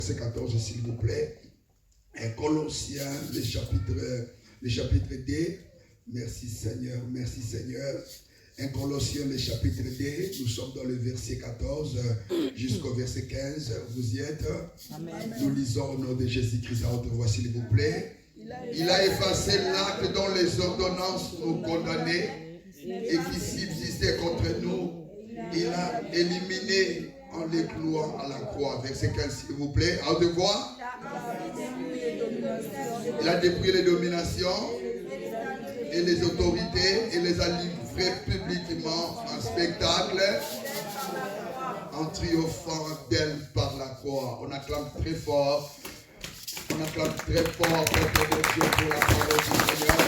verset 14, s'il vous plaît. Et Colossiens, le chapitre 2. Merci Seigneur, merci Seigneur. 1 Colossiens, le chapitre 2, nous sommes dans le verset 14 jusqu'au verset 15. Vous y êtes? Amen. Nous lisons au nom de Jésus-Christ à haute voix, s'il vous plaît. Il a effacé l'acte dont les ordonnances nous condamnaient et qui subsistait contre nous. Il a éliminé en les clouant à la croix. Verset 15, s'il vous plaît. À haute voix. Il a dépouillé les dominations et les autorités et les a livrés publiquement en spectacle en triomphant d'elle par la croix. On acclame très fort. On acclame très fort peuple de Dieu pour la parole du Seigneur.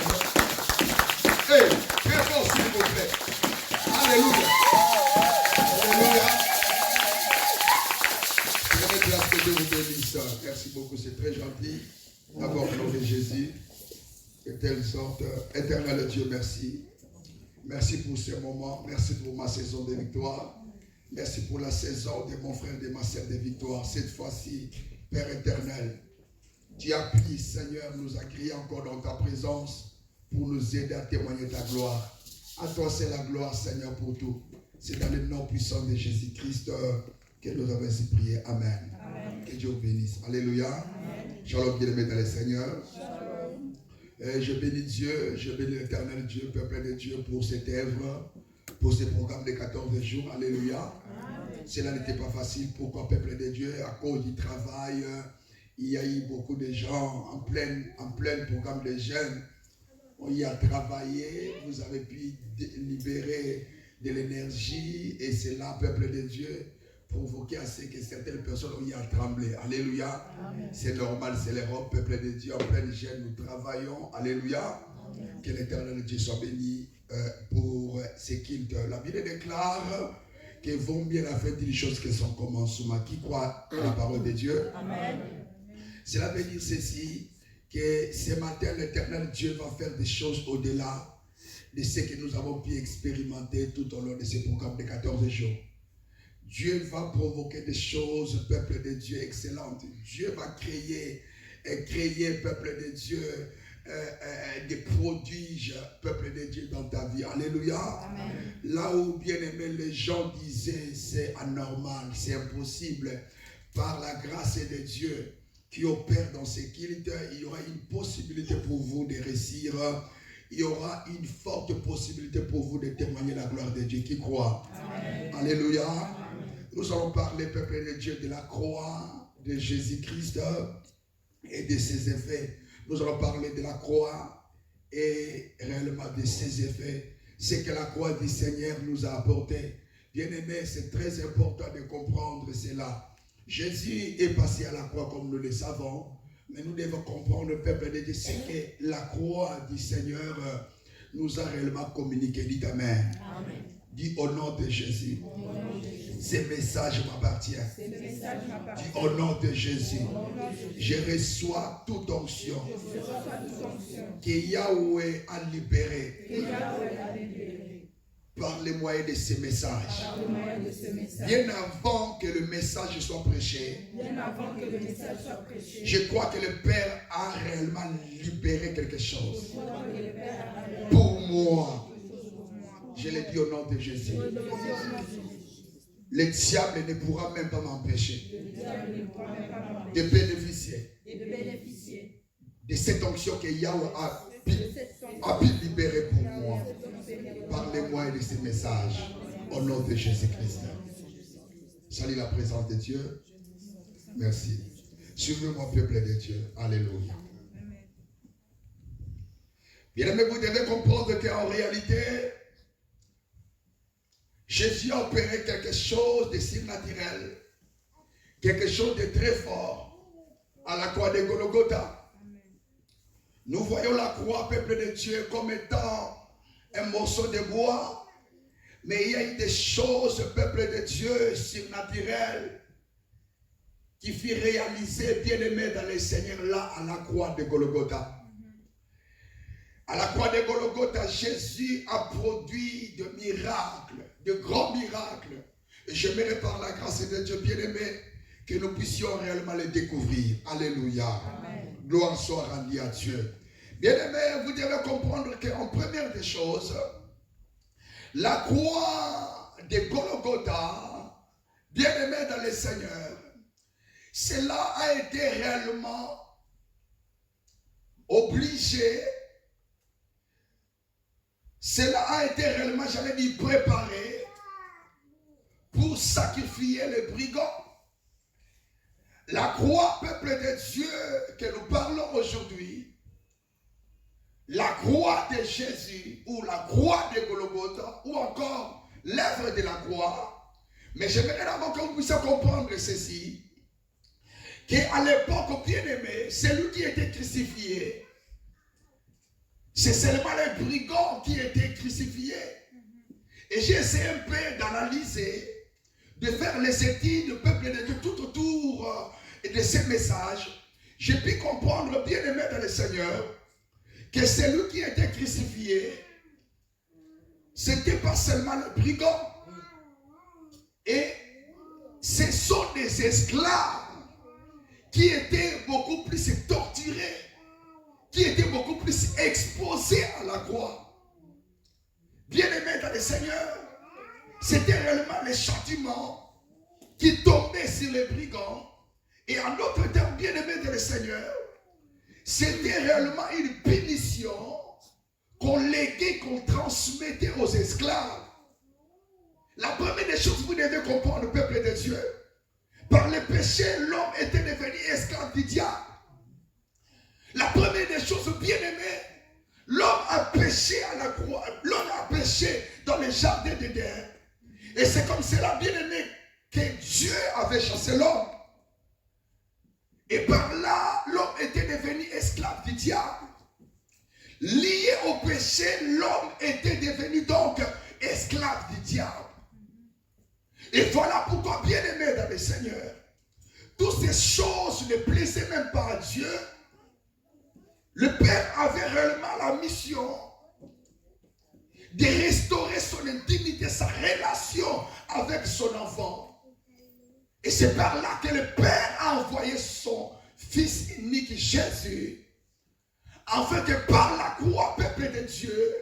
Hey, très fort s'il vous plaît. Alléluia. Alléluia. Prenez place que Dieu vous bénisse. Merci beaucoup, c'est très gentil. D'abord, au nom de Jésus. De telle sorte, éternel Dieu, merci. Merci pour ce moment. Merci pour ma saison de victoire. Merci pour la saison de mon frère et de ma sœur de victoire. Cette fois-ci, Père éternel, tu as pris, Seigneur, nous a crié encore dans ta présence pour nous aider à témoigner ta gloire. À toi, c'est la gloire, Seigneur, pour tout. C'est dans le nom puissant de Jésus-Christ que nous avons ainsi prié. Amen. Amen. Que Dieu vous bénisse. Alléluia. Amen. Shalom, bien-aimés dans le Seigneur. Je bénis Dieu, je bénis l'éternel Dieu, peuple de Dieu, pour cette œuvre, pour ce programme de 14 jours. Alléluia. Amen. Cela n'était pas facile. Pourquoi, peuple de Dieu? À cause du travail, il y a eu beaucoup de gens en plein programme de jeunes. On y a travaillé, vous avez pu libérer de l'énergie et c'est là, peuple de Dieu, provoquer à ce que certaines personnes ont y à trembler. Alléluia. C'est normal, c'est l'Europe, peuple de Dieu, en pleine gêne, nous travaillons. Alléluia. Amen. Que l'éternel Dieu soit béni pour ces cultes. La Bible déclare que vont bien la fin des choses qui sont commencement. Qui croit à la parole de Dieu? Amen. Cela veut dire ceci, que ce matin, l'éternel Dieu va faire des choses au-delà de ce que nous avons pu expérimenter tout au long de ce programme de 14 jours. Dieu va provoquer des choses, peuple de Dieu, excellentes. Dieu va créer, peuple de Dieu, des prodiges, peuple de Dieu, dans ta vie. Alléluia. Amen. Là où, bien aimé, les gens disaient c'est anormal, c'est impossible. Par la grâce de Dieu qui opère dans ces cultes, il y aura une possibilité pour vous de réussir. Il y aura une forte possibilité pour vous de témoigner la gloire de Dieu. Qui croit? Amen. Alléluia. Amen. Nous allons parler, peuple de Dieu, de la croix de Jésus-Christ et de ses effets. Nous allons parler de la croix et réellement de ses effets. Ce que la croix du Seigneur nous a apporté. Bien aimé, c'est très important de comprendre cela. Jésus est passé à la croix comme nous le savons. Mais nous devons comprendre, le peuple de Dieu, c'est que la croix du Seigneur nous a réellement communiqué. Dites Amen. Amen. Dis au nom de Jésus. Ces messages m'appartiennent. Dis au nom de Jésus. Je reçois toute onction que Yahweh a libérée par les moyens de ces messages. Bien avant que le message soit prêché, je crois que le Père a réellement libéré quelque chose. Pour moi, je l'ai dit au nom de Jésus. Le diable ne pourra même pas m'empêcher de bénéficier de cette onction que Yahweh a pu libérer pour moi par les moyens de ces messages au nom de Jésus-Christ. Salut la présence de Dieu. Merci. Suivez-moi, peuple de Dieu. Alléluia. Bien aimé, vous devez comprendre qu'en réalité, Jésus a opéré quelque chose de surnaturel, quelque chose de très fort à la croix de Golgotha. Nous voyons la croix, peuple de Dieu, comme étant un morceau de bois, mais il y a eu des choses, peuple de Dieu, surnaturelles, qui furent réalisées, bien aimé dans le Seigneur, là, à la croix de Golgotha. À la croix de Golgotha, Jésus a produit de miracles, de grands miracles. Et j'aimerais par la grâce de Dieu bien-aimé que nous puissions réellement les découvrir. Alléluia. Amen. Gloire soit rendue à Dieu. Bien-aimés, vous devez comprendre qu'en première des choses, la croix de Golgotha, bien-aimés dans le Seigneur, cela a été réellement obligé, cela a été réellement, j'allais dire, préparé pour sacrifier les brigands. La croix, peuple de Dieu, que nous parlons aujourd'hui, la croix de Jésus, ou la croix de Golgotha, ou encore l'œuvre de la croix. Mais j'aimerais d'abord que vous puissiez comprendre ceci, qu'à l'époque, bien aimé, celui qui était crucifié, c'est seulement les brigands qui étaient crucifiés. Et j'ai essayé un peu d'analyser, de faire les études du peuple de Dieu tout autour de ces messages. J'ai pu comprendre, bien aimé dans le Seigneur, que celui qui était crucifié, ce n'était pas seulement le brigand. Et ce sont des esclaves qui étaient beaucoup plus torturés, qui étaient beaucoup plus exposés à la croix. Bien aimé dans le Seigneur, c'était réellement le châtiment qui tombait sur les brigands. Et en d'autres termes, bien aimé dans le Seigneur, c'était réellement une punition qu'on léguait, qu'on transmettait aux esclaves. La première des choses que vous devez comprendre, peuple de Dieu, par le péché, l'homme était devenu esclave du diable. La première des choses, bien aimé, l'homme a péché à la croix, l'homme a péché dans le jardin d'Éden. Et c'est comme cela, bien aimé, que Dieu avait chassé l'homme. Et par là, l'homme était devenu esclave du diable. Lié au péché, l'homme était devenu donc esclave du diable. Et voilà pourquoi, bien aimé dans le Seigneur, toutes ces choses ne plaisaient même pas à Dieu. Le Père avait réellement la mission de restaurer son intimité, sa relation avec son enfant. Et c'est par là que le Père a envoyé son Fils unique Jésus, afin que par la croix, peuple de Dieu,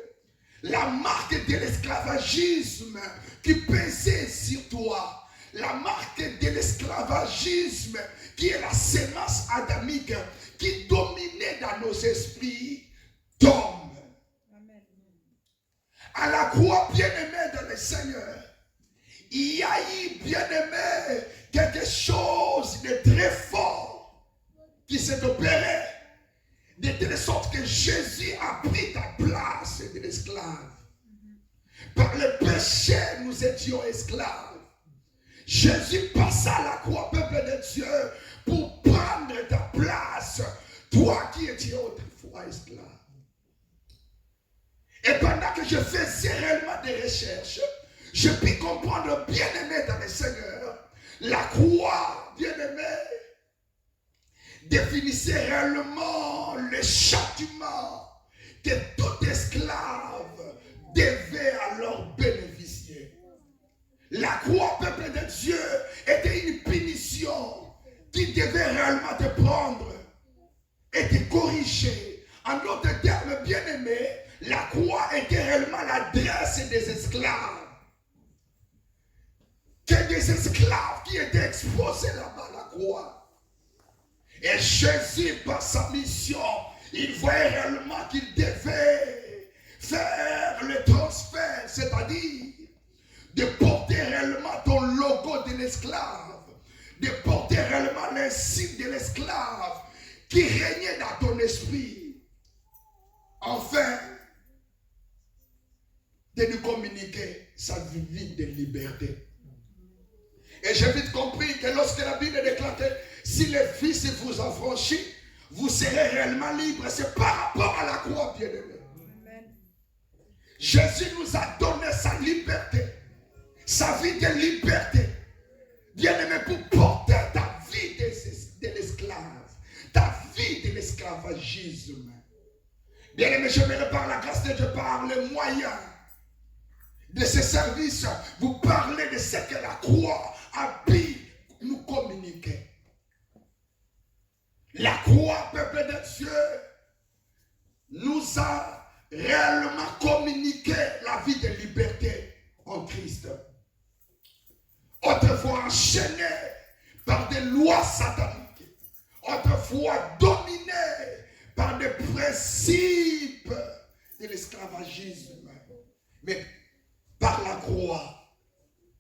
la marque de l'esclavagisme qui pesait sur toi, la marque de l'esclavagisme qui est la sémence adamique qui dominait dans nos esprits, tombe. Amen. À la croix, bien-aimé dans le Seigneur, il y a eu, bien-aimé, quelque chose de très fort qui s'est opéré, de telle sorte que Jésus a pris ta place de l'esclave. Par le péché, nous étions esclaves. Jésus passa à la croix, peuple de Dieu, pour prendre ta place, toi qui étais autrefois esclave. Et pendant que je faisais réellement des recherches, je puis comprendre, bien-aimé dans le Seigneur, la croix, bien-aimé, définissait réellement le châtiment que tout esclave devait alors bénéficier. La croix, peuple de Dieu, était une punition qui devait réellement te prendre et te corriger. En d'autres termes, bien-aimé, la croix était réellement l'adresse des esclaves. Que des esclaves qui étaient exposés là-bas à la croix. Et Jésus, par sa mission, il voyait réellement qu'il devait faire le transfert, c'est-à-dire de porter réellement ton logo de l'esclave, de porter réellement l'insigne de l'esclave qui régnait dans ton esprit. Enfin, de nous communiquer sa vie de liberté. Et j'ai vite compris que lorsque la Bible déclare que si le Fils vous affranchit, vous serez réellement libre. C'est par rapport à la croix, bien-aimé. Jésus nous a donné sa liberté, sa vie de liberté. Bien-aimé, pour porter ta vie de l'esclave, ta vie de l'esclavagisme. Bien-aimé, je vais par la grâce de Dieu, par les moyens de ce service, vous parlez de ce que la croix a pu nous communiquer. La croix, peuple de Dieu, nous a réellement communiqué la vie de liberté en Christ. Autrefois enchaîné par des lois sataniques, autrefois dominé par des principes de l'esclavagisme. Mais par la croix,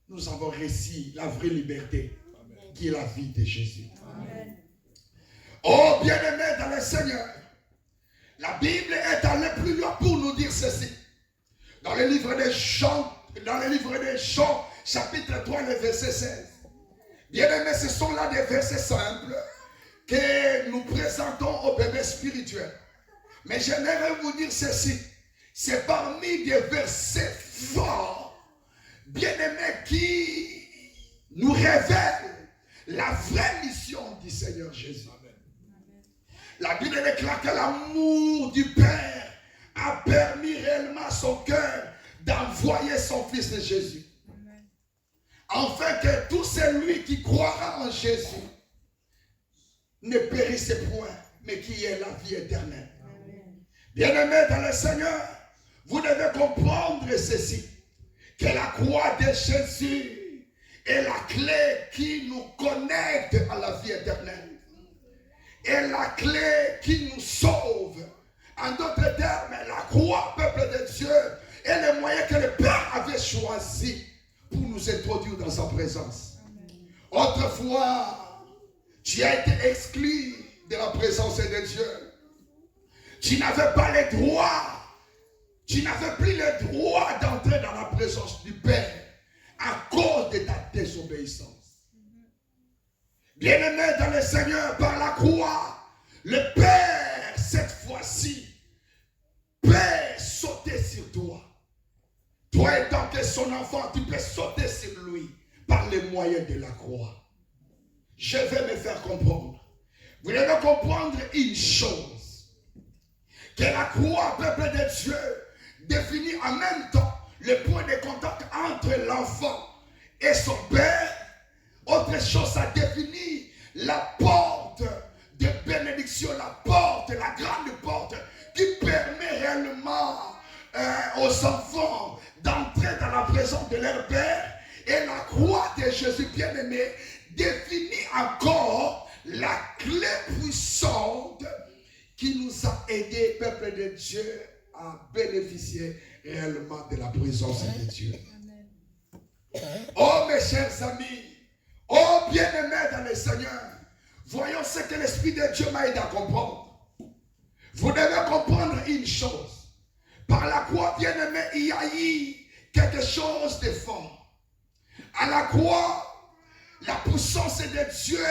nous avons réussi la vraie liberté, qui est la vie de Jésus. Amen. Oh, bien-aimés dans le Seigneur, la Bible est allée plus loin pour nous dire ceci. Dans le livre des Chants, chapitre 3, le verset 16. Bien-aimés, ce sont là des versets simples que nous présentons aux bébés spirituels. Mais j'aimerais vous dire ceci. C'est parmi des versets forts, bien-aimés, qui nous révèlent la vraie mission du Seigneur Jésus. La Bible déclare que l'amour du Père a permis réellement à son cœur d'envoyer son Fils Jésus. Afin que tout celui qui croira en Jésus ne périsse point, mais qui ait la vie éternelle. Bien-aimés dans le Seigneur, vous devez comprendre ceci, que la croix de Jésus est la clé qui nous connecte à la vie éternelle. Et la clé qui nous sauve. En d'autres termes, la croix, peuple de Dieu, est le moyen que le Père avait choisi pour nous introduire dans sa présence. Autrefois, tu as été exclu de la présence de Dieu. Tu n'avais pas le droit. Tu n'avais plus le droit d'entrer dans la présence du Père à cause de ta désobéissance. Bien-aimé dans le Seigneur, par la croix, le Père, cette fois-ci, peut sauter sur toi. Toi étant que son enfant, tu peux sauter sur lui par les moyens de la croix. Je vais me faire comprendre. Vous devez comprendre une chose. Que la croix, peuple de Dieu, définit en même temps le point de contact entre l'enfant et son Père. Autre chose, ça définit la porte de bénédiction, la grande porte qui permet réellement aux enfants d'entrer dans la présence de leur Père. Et la croix de Jésus bien-aimé définit encore la clé puissante qui nous a aidés, peuple de Dieu, à bénéficier réellement de la présence de Dieu. Oh mes chers amis, oh bien-aimés dans le Seigneur, voyons ce que l'Esprit de Dieu m'a aidé à comprendre. Vous devez comprendre une chose. Par la croix, bien-aimé, il y a eu quelque chose de fort. À la croix, la puissance de Dieu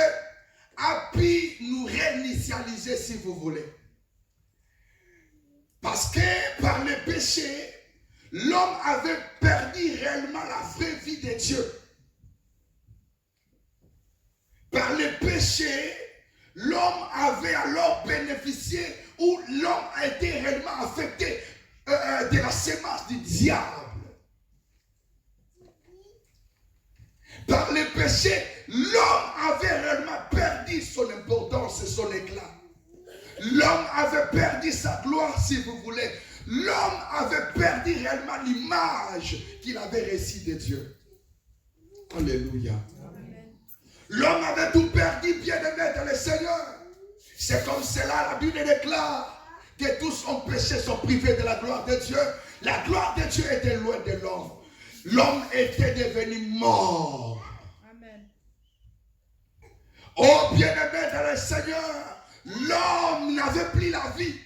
a pu nous réinitialiser, si vous voulez. Parce que par le péché, l'homme avait perdu réellement la vraie vie de Dieu. Par le péché, l'homme avait alors bénéficié, ou l'homme a été réellement affecté de la sémence du diable. Par le péché, l'homme avait réellement perdu son importance et son éclat. L'homme avait perdu sa gloire, si vous voulez. L'homme avait perdu réellement l'image qu'il avait reçue de Dieu. Alléluia. L'homme avait tout perdu, bien-aimé dans le Seigneur. C'est comme cela, la Bible déclare que tous ont péché, sont privés de la gloire de Dieu. La gloire de Dieu était loin de l'homme. L'homme était devenu mort. Amen. Oh, bien-aimé dans le Seigneur, l'homme n'avait plus la vie.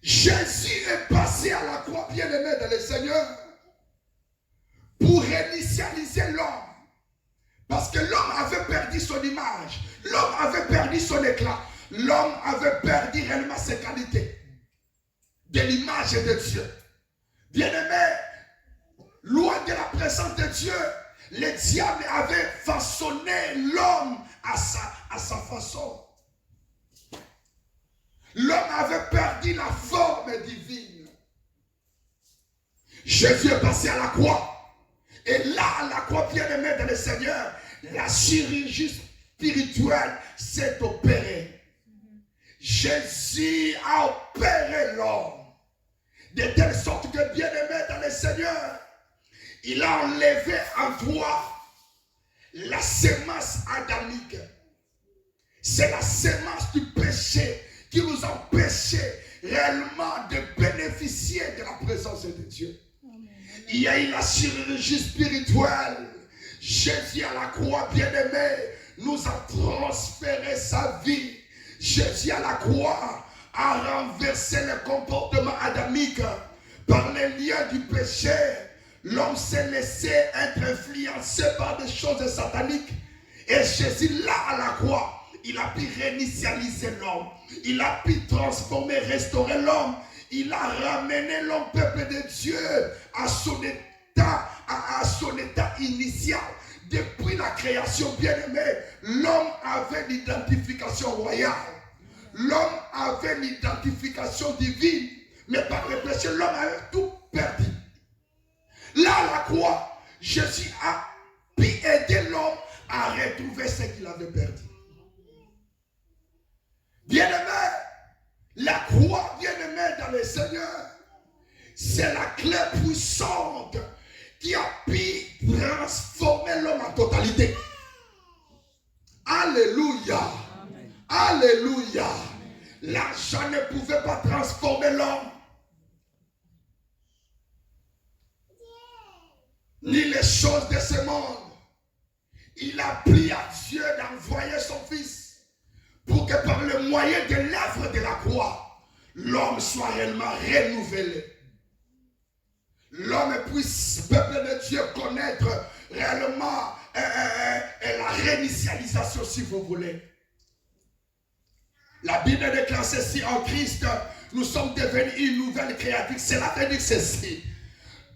Jésus est passé à la croix, bien-aimé dans le Seigneur, pour réinitialiser l'homme. Parce que l'homme avait perdu son image. L'homme avait perdu son éclat. L'homme avait perdu réellement ses qualités. De l'image de Dieu. Bien-aimé, loin de la présence de Dieu, le diable avait façonné l'homme à sa façon. L'homme avait perdu la forme divine. Jésus est passé à la croix. Et là, à la croix, bien-aimé dans le Seigneur, la chirurgie spirituelle s'est opéré. Jésus a opéré l'homme. De telle sorte que, bien-aimé dans le Seigneur, il a enlevé en toi la sémence adamique. C'est la sémence du péché qui nous empêchait réellement de bénéficier de la présence de Dieu. Il y a eu la chirurgie spirituelle. Jésus à la croix, bien-aimé, nous a transféré sa vie. Jésus à la croix a renversé le comportement adamique. Par les liens du péché, l'homme s'est laissé être influencé par des choses sataniques. Et Jésus, là à la croix, il a pu réinitialiser l'homme. Il a pu transformer, restaurer l'homme. Il a ramené l'homme, peuple de Dieu, à son état initial. Depuis la création, bien-aimé, l'homme avait l'identification royale. L'homme avait l'identification divine. Mais par le péché, l'homme avait tout perdu. Là, à la croix, Jésus a pu aider l'homme à retrouver ce qu'il avait perdu. Bien-aimé, la croix, bien-aimé dans le Seigneur, c'est la clé puissante qui a pu transformer l'homme en totalité. Alléluia. Amen. Alléluia. L'argent ne pouvait pas transformer l'homme. Ni les choses de ce monde. Il a pris à Dieu d'envoyer son Fils pour que par le moyen de l'œuvre de la croix, l'homme soit réellement renouvelé. L'homme puisse, peuple de Dieu, connaître réellement la réinitialisation, si vous voulez. La Bible déclare ceci: en Christ, nous sommes devenus une nouvelle créature. Cela veut dire ceci: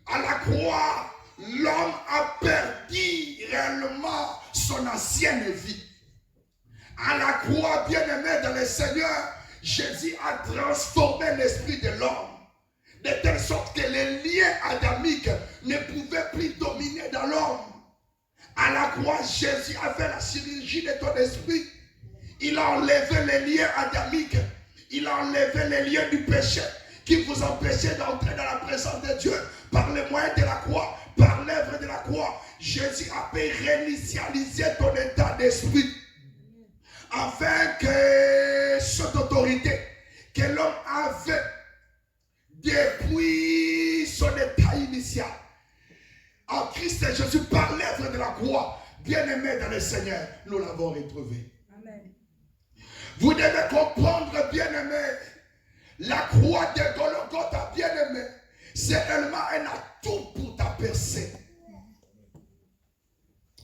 à la croix, l'homme a perdu réellement son ancienne vie. À la croix, bien-aimé dans le Seigneur, Jésus a transformé l'esprit de l'homme. De telle sorte que les liens adamiques ne pouvaient plus dominer dans l'homme. À la croix, Jésus a fait la chirurgie de ton esprit. Il a enlevé les liens adamiques. Il a enlevé les liens du péché qui vous empêchaient d'entrer dans la présence de Dieu. Par le moyen de la croix, par l'œuvre de la croix, Jésus a pu réinitialiser ton état d'esprit. Afin que cette autorité que l'homme avait depuis son état initial, en Christ Jésus, par l'œuvre de la croix, bien-aimé dans le Seigneur, nous l'avons retrouvé. Amen. Vous devez comprendre, bien-aimé, la croix de Golgotha, bien-aimé, c'est réellement un atout pour ta percée.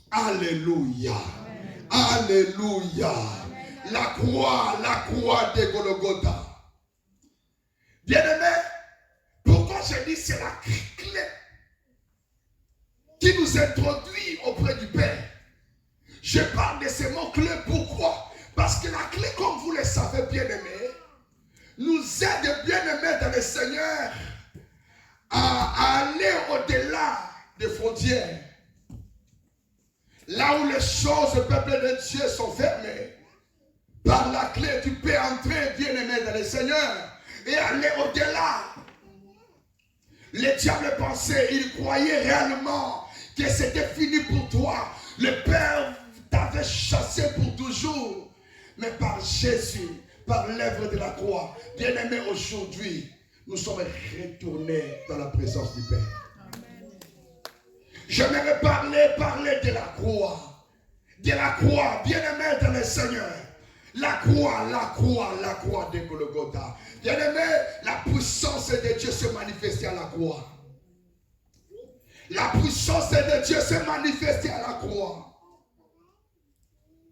Alléluia. Alléluia. La croix de Golgotha. Bien-aimé, pourquoi je dis c'est la clé qui nous introduit auprès du Père? Je parle de ces mots clés, pourquoi? Parce que la clé, comme vous le savez, bien-aimé, nous aide, bien-aimé dans le Seigneur, à aller au-delà des frontières. Là où les choses, peuple de Dieu, sont fermées, par la clé, tu peux entrer, bien-aimé, dans le Seigneur et aller au-delà. Le diable pensait, il croyait réellement que c'était fini pour toi. Le Père t'avait chassé pour toujours. Mais par Jésus, par l'œuvre de la croix, bien-aimé, aujourd'hui, nous sommes retournés dans la présence du Père. J'aimerais parler de la croix. De la croix, bien-aimé dans le Seigneur. La croix de Golgotha. Bien-aimé, la puissance de Dieu se manifestait à la croix. La puissance de Dieu se manifestait à la croix.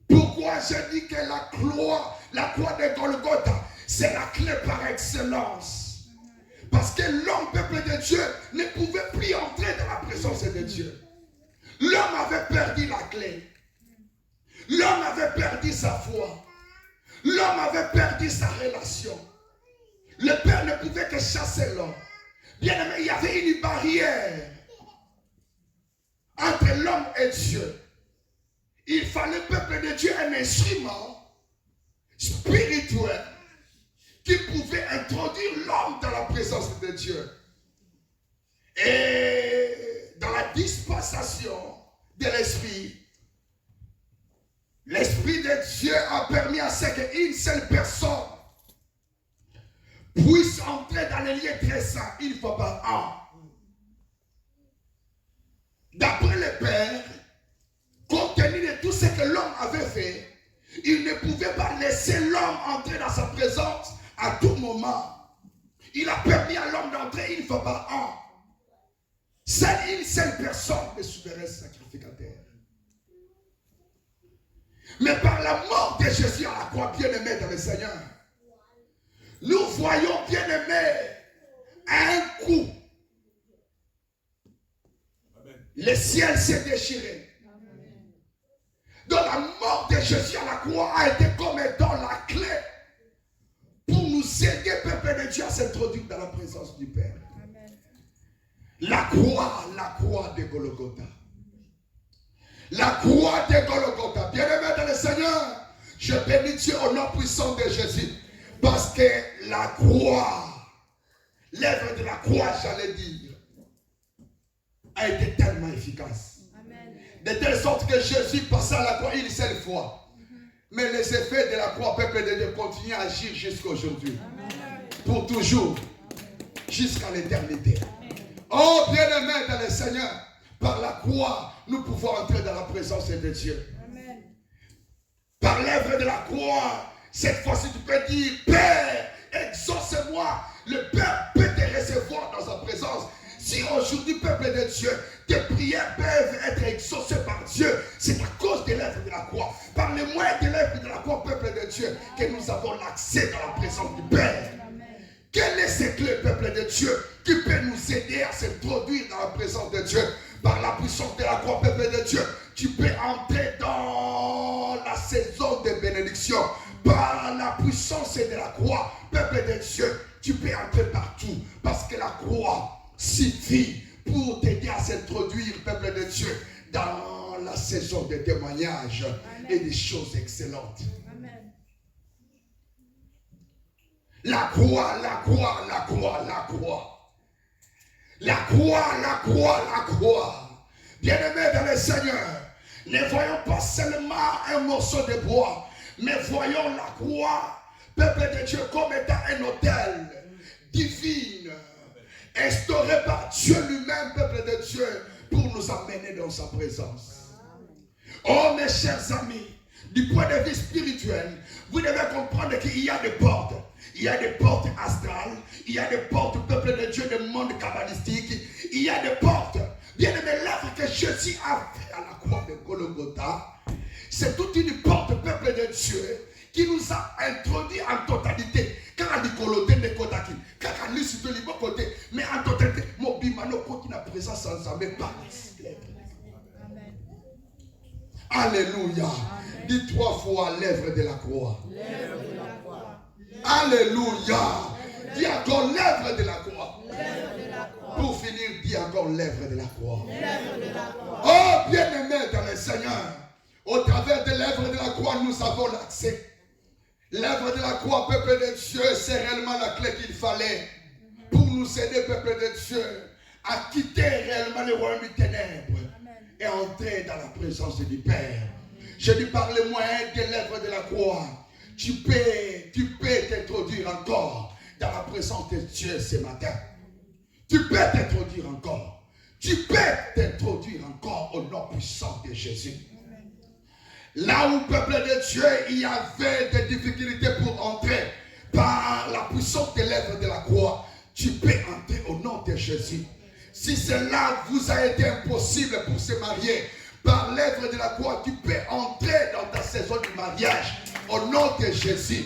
Pourquoi je dis que la croix de Golgotha, c'est la clé par excellence? Parce que l'homme, peuple de Dieu, ne pouvait plus entrer dans la présence de Dieu. L'homme avait perdu la clé. L'homme avait perdu sa foi. L'homme avait perdu sa relation. Le Père ne pouvait que chasser l'homme. Bien aimé, il y avait une barrière entre l'homme et Dieu. Il fallait, peuple de Dieu, un instrument spirituel qui pouvait introduire l'homme dans la présence de Dieu. Et dans la dispensation de l'Esprit, l'Esprit de Dieu a permis à ce qu'une seule personne puisse entrer dans les lieux très saints une fois par an. D'après le Père, compte tenu de tout ce que l'homme avait fait, il ne pouvait pas laisser l'homme entrer dans sa présence à tout moment. Il a permis à l'homme d'entrer une fois par an. Seule une seule personne est souverain sacrificateur. Mais par la mort de Jésus à la croix, bien-aimé dans le Seigneur, nous voyons, bien-aimé, un coup, le ciel s'est déchiré. Donc la mort de Jésus à la croix a été comme étant la clé pour nous aider, peuple de Dieu, à s'introduire dans la présence du Père. Amen. La croix de Golgotha. La croix de Golgotha. Bien-aimé dans le Seigneur, je bénis Dieu au nom puissant de Jésus. Parce que la croix, l'œuvre de la croix, j'allais dire, a été tellement efficace. Amen. De telle sorte que Jésus passa à la croix une seule fois. Mais les effets de la croix, peuple de Dieu, continuent à agir jusqu'à aujourd'hui. Pour toujours. Jusqu'à l'éternité. Oh, bien-aimé dans le Seigneur, par la croix, nous pouvons entrer dans la présence de Dieu. Amen. Par l'œuvre de la croix, cette fois-ci tu peux dire, Père, exauce-moi. Le Père peut te recevoir dans sa présence. Si aujourd'hui, peuple de Dieu, tes prières peuvent être exaucées par Dieu, c'est à cause de l'œuvre de la croix. Par le moyen de l'œuvre de la croix, peuple de Dieu, que nous avons l'accès dans la présence du Père. Quelle est cette clé, peuple de Dieu, qui peut nous aider à s'introduire dans la présence de Dieu? Par la puissance de la croix, peuple de Dieu, tu peux entrer dans la saison de bénédiction. Par la puissance de la croix, peuple de Dieu, tu peux entrer partout. Parce que la croix suffit pour t'aider à s'introduire, peuple de Dieu, dans la saison de témoignages. Amen. Et des choses excellentes. Amen. La croix, la croix, la croix, la croix. La croix, la croix, la croix. Bien-aimés dans le Seigneur, ne voyons pas seulement un morceau de bois, mais voyons la croix, peuple de Dieu, comme étant un autel divin, instauré par Dieu lui-même, peuple de Dieu, pour nous amener dans sa présence. Oh mes chers amis, du point de vue spirituel, vous devez comprendre qu'il y a des portes. Il y a des portes astrales, il y a des portes, peuple de Dieu, du monde kabbalistique, il y a des portes. Bien aimé, l'œuvre que Jésus a fait à la croix de Golgotha, c'est toute une porte, peuple de Dieu, qui nous a introduit en totalité. Quand on dit Golgotha, quand on dit sur le côté, mais en totalité, mon bimano continue à présence sans jamais pas. Alléluia. Dis 3 fois l'œuvre de la croix. L'œuvre de la croix. Alléluia. Dis encore l'œuvre de la croix. Pour finir, dis encore l'œuvre de la croix. Oh, bien-aimé dans le Seigneur, au travers de l'œuvre de la croix, nous avons l'accès. L'œuvre de la croix, peuple de Dieu, c'est réellement la clé qu'il fallait pour nous aider, peuple de Dieu, à quitter réellement le royaume du ténèbres et entrer dans la présence du Père. Je dis par le moyen de l'œuvre de la croix, tu peux t'introduire encore dans la présence de Dieu ce matin. Tu peux t'introduire encore. Tu peux t'introduire encore au nom puissant de Jésus. Là où, peuple de Dieu, il y avait des difficultés pour entrer par la puissance de l'œuvre de la croix, tu peux entrer au nom de Jésus. Si cela vous a été impossible pour se marier, par l'œuvre de la croix, tu peux entrer dans ta saison du mariage au nom de Jésus.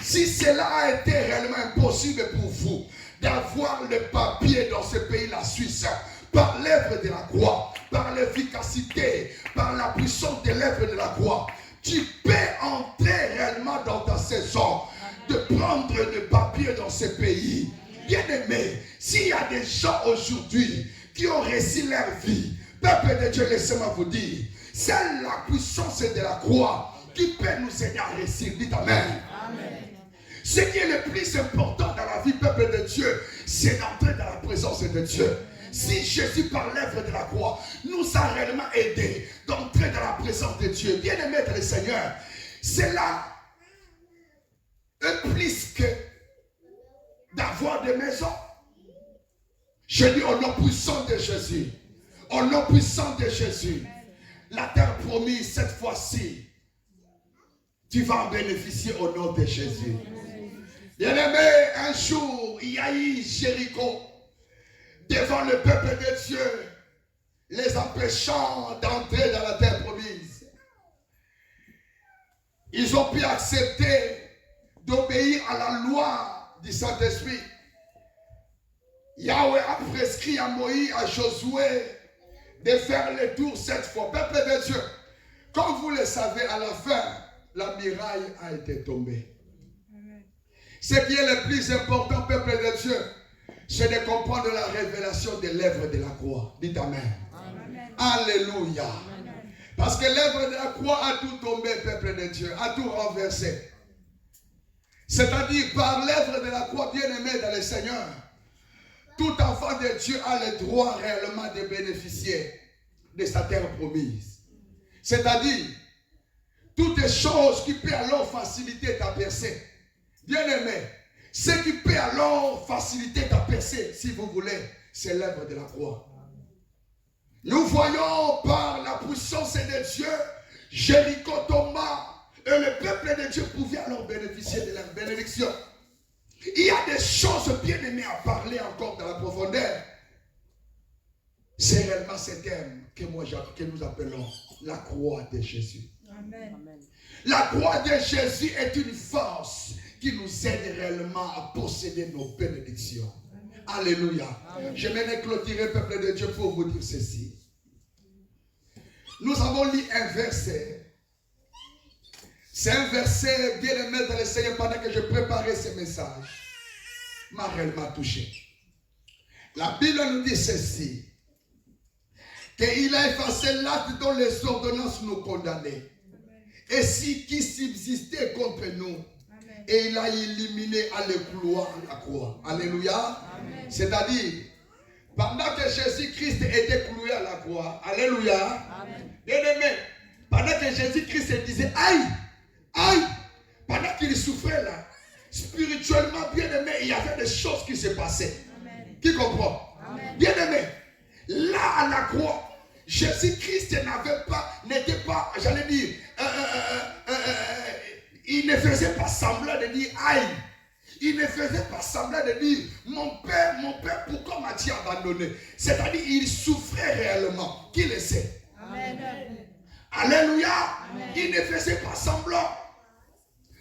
Si cela a été réellement impossible pour vous d'avoir le papier dans ce pays, la Suisse, par l'œuvre de la croix, par l'efficacité, par la puissance de l'œuvre de la croix, tu peux entrer réellement dans ta saison de prendre le papier dans ce pays. Bien aimé, s'il y a des gens aujourd'hui qui ont réussi leur vie, peuple de Dieu, laissez-moi vous dire, c'est la puissance de la croix qui qui peut nous aider à réussir. Dites Amen. Amen. Ce qui est le plus important dans la vie, peuple de Dieu, c'est d'entrer dans la présence de Dieu. Si Jésus, par l'œuvre de la croix, nous a réellement aidés d'entrer dans la présence de Dieu, bien-aimé dans le Seigneur, c'est là un plus que d'avoir des maisons. Je dis au nom puissant de Jésus, au nom puissant de Jésus, la terre promise cette fois-ci, tu vas en bénéficier au nom de Jésus. Bien-aimé, un jour, il y a eu Jéricho devant le peuple de Dieu, les empêchant d'entrer dans la terre promise. Ils ont pu accepter d'obéir à la loi du Saint-Esprit. Yahweh a prescrit à Moïse, à Josué, de faire le tour cette fois. Peuple de Dieu, comme vous le savez, à la fin, la muraille a été tombée. Ce qui est le plus important, peuple de Dieu, c'est de comprendre la révélation de l'œuvre de la croix. Dites Amen. Amen. Alléluia. Amen. Parce que l'œuvre de la croix a tout tombé, peuple de Dieu, a tout renversé. C'est-à-dire, par l'œuvre de la croix, bien-aimé dans le Seigneur, tout enfant de Dieu a le droit réellement de bénéficier de sa terre promise. C'est-à-dire, toutes les choses qui peuvent alors faciliter ta percée. Bien-aimé, ce qui peut alors faciliter ta percée, si vous voulez, c'est l'œuvre de la croix. Nous voyons par la puissance de Dieu, Jéricho tomba et le peuple de Dieu pouvait alors bénéficier de la bénédiction. Il y a des choses bien aimées à parler encore dans la profondeur. C'est réellement ce thème que nous appelons la croix de Jésus. Amen. La croix de Jésus est une force qui nous aide réellement à posséder nos bénédictions. Amen. Alléluia. Amen. J'aimerais clôturer, peuple de Dieu, pour vous dire ceci. Nous avons lu un verset. C'est un verset bien aimé dans le Seigneur pendant que je préparais ce message. M'a réellement touché. La Bible nous dit ceci. Qu'il a effacé l'acte dont les ordonnances nous condamnaient. Et si qui subsistait contre nous. Et il a éliminé à l'éclouer la croix. Alléluia. C'est-à-dire, pendant que Jésus-Christ était cloué à la croix. Alléluia. Bien-aimé, pendant que Jésus-Christ disait aïe, aïe, pendant qu'il souffrait là, spirituellement, bien-aimé, il y avait des choses qui se passaient. Qui comprend? Bien-aimé, là à la croix, Jésus-Christ n'était pas, j'allais dire, il ne faisait pas semblant de dire aïe. Il ne faisait pas semblant de dire mon père, pourquoi m'as-tu abandonné? C'est-à-dire, il souffrait réellement. Qui le sait? Amen. Alléluia. Amen. Il ne faisait pas semblant.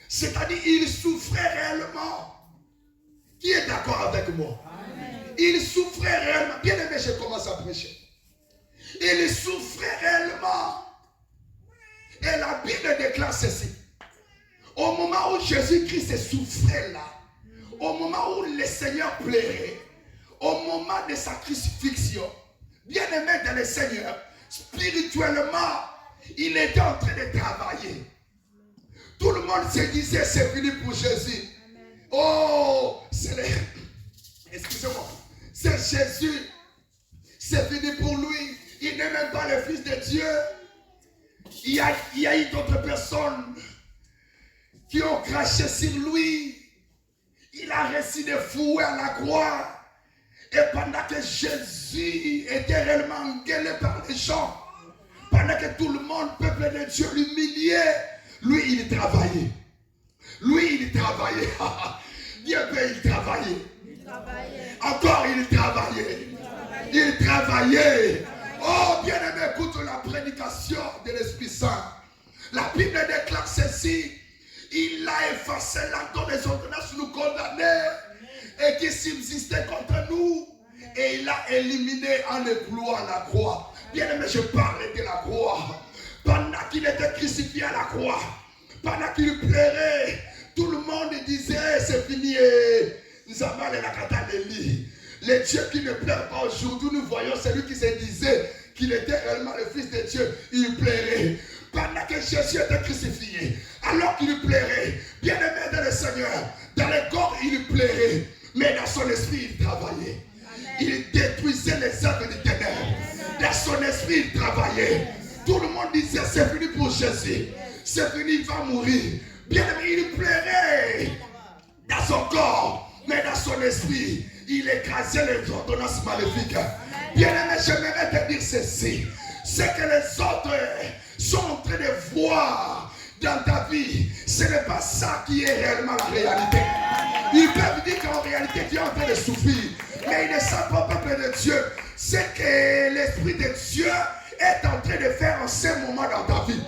C'est-à-dire, il souffrait réellement. Qui est d'accord avec moi? Amen. Il souffrait réellement. Bien aimé, je commence à prêcher. Il souffrait réellement. Et la Bible déclare ceci. Au moment où Jésus-Christ souffrait là, au moment où le Seigneur pleurait, au moment de sa crucifixion, bien aimé dans le Seigneur, spirituellement, il était en train de travailler. Tout le monde se disait, c'est fini pour Jésus. Oh, excusez-moi, c'est Jésus, c'est fini pour lui. Il n'est même pas le Fils de Dieu. Il y a eu d'autres personnes qui ont craché sur lui. Il a reçu des fouets à la croix. Et pendant que Jésus était réellement engueulé par les gens, pendant que tout le monde, peuple de Dieu, l'humiliait, lui, il travaillait. Lui, il travaillait. Dieu peut, il travaillait. Encore, il travaillait. Il travaillait. Oh, bien-aimé, écoute la prédication de l'Esprit Saint. La Bible déclare ceci. Il a effacé l'acte dont les ordonnances nous condamnaient et qui subsistait contre nous. Et il a éliminé en éclouant la croix. Bien-aimé, je parlais de la croix. Pendant qu'il était crucifié à la croix, pendant qu'il pleurait, tout le monde disait c'est fini. Nous avons la Catalélie. Le Dieu qui ne pleure pas aujourd'hui, nous voyons celui qui se disait qu'il était réellement le Fils de Dieu. Il pleurait. Pendant que Jésus était crucifié, fini, il va mourir. Bien aimé, il pleurait dans son corps, mais dans son esprit, il écrasait les ordonnances maléfiques. Bien aimé, j'aimerais te dire ceci. C'est que les autres sont en train de voir dans ta vie. Ce n'est pas ça qui est réellement la réalité. Ils peuvent dire qu'en réalité, tu es en train de souffrir. Mais ils ne savent pas, peuple de Dieu, c'est que l'Esprit de Dieu est en train de faire en ce moment dans ta vie.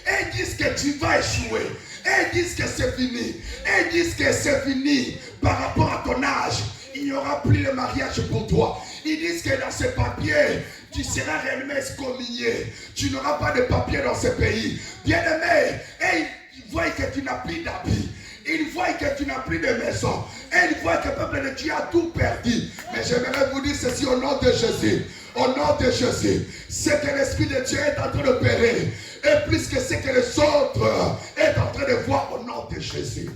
Et ils disent que tu vas échouer. Et ils disent que c'est fini. Et ils disent que c'est fini par rapport à ton âge. Il n'y aura plus de mariage pour toi. Ils disent que dans ces papiers, tu seras réellement excommunié. Tu n'auras pas de papiers dans ce pays. Bien-aimé, et ils voient que tu n'as plus d'habits. Ils voient que tu n'as plus de maison. Et ils voient que le peuple de Dieu a tout perdu. Mais j'aimerais vous dire ceci au nom de Jésus. Au nom de Jésus. C'est que l'Esprit de Dieu est en train d'opérer. Et plus que ce que les autres est en train de voir au nom de Jésus.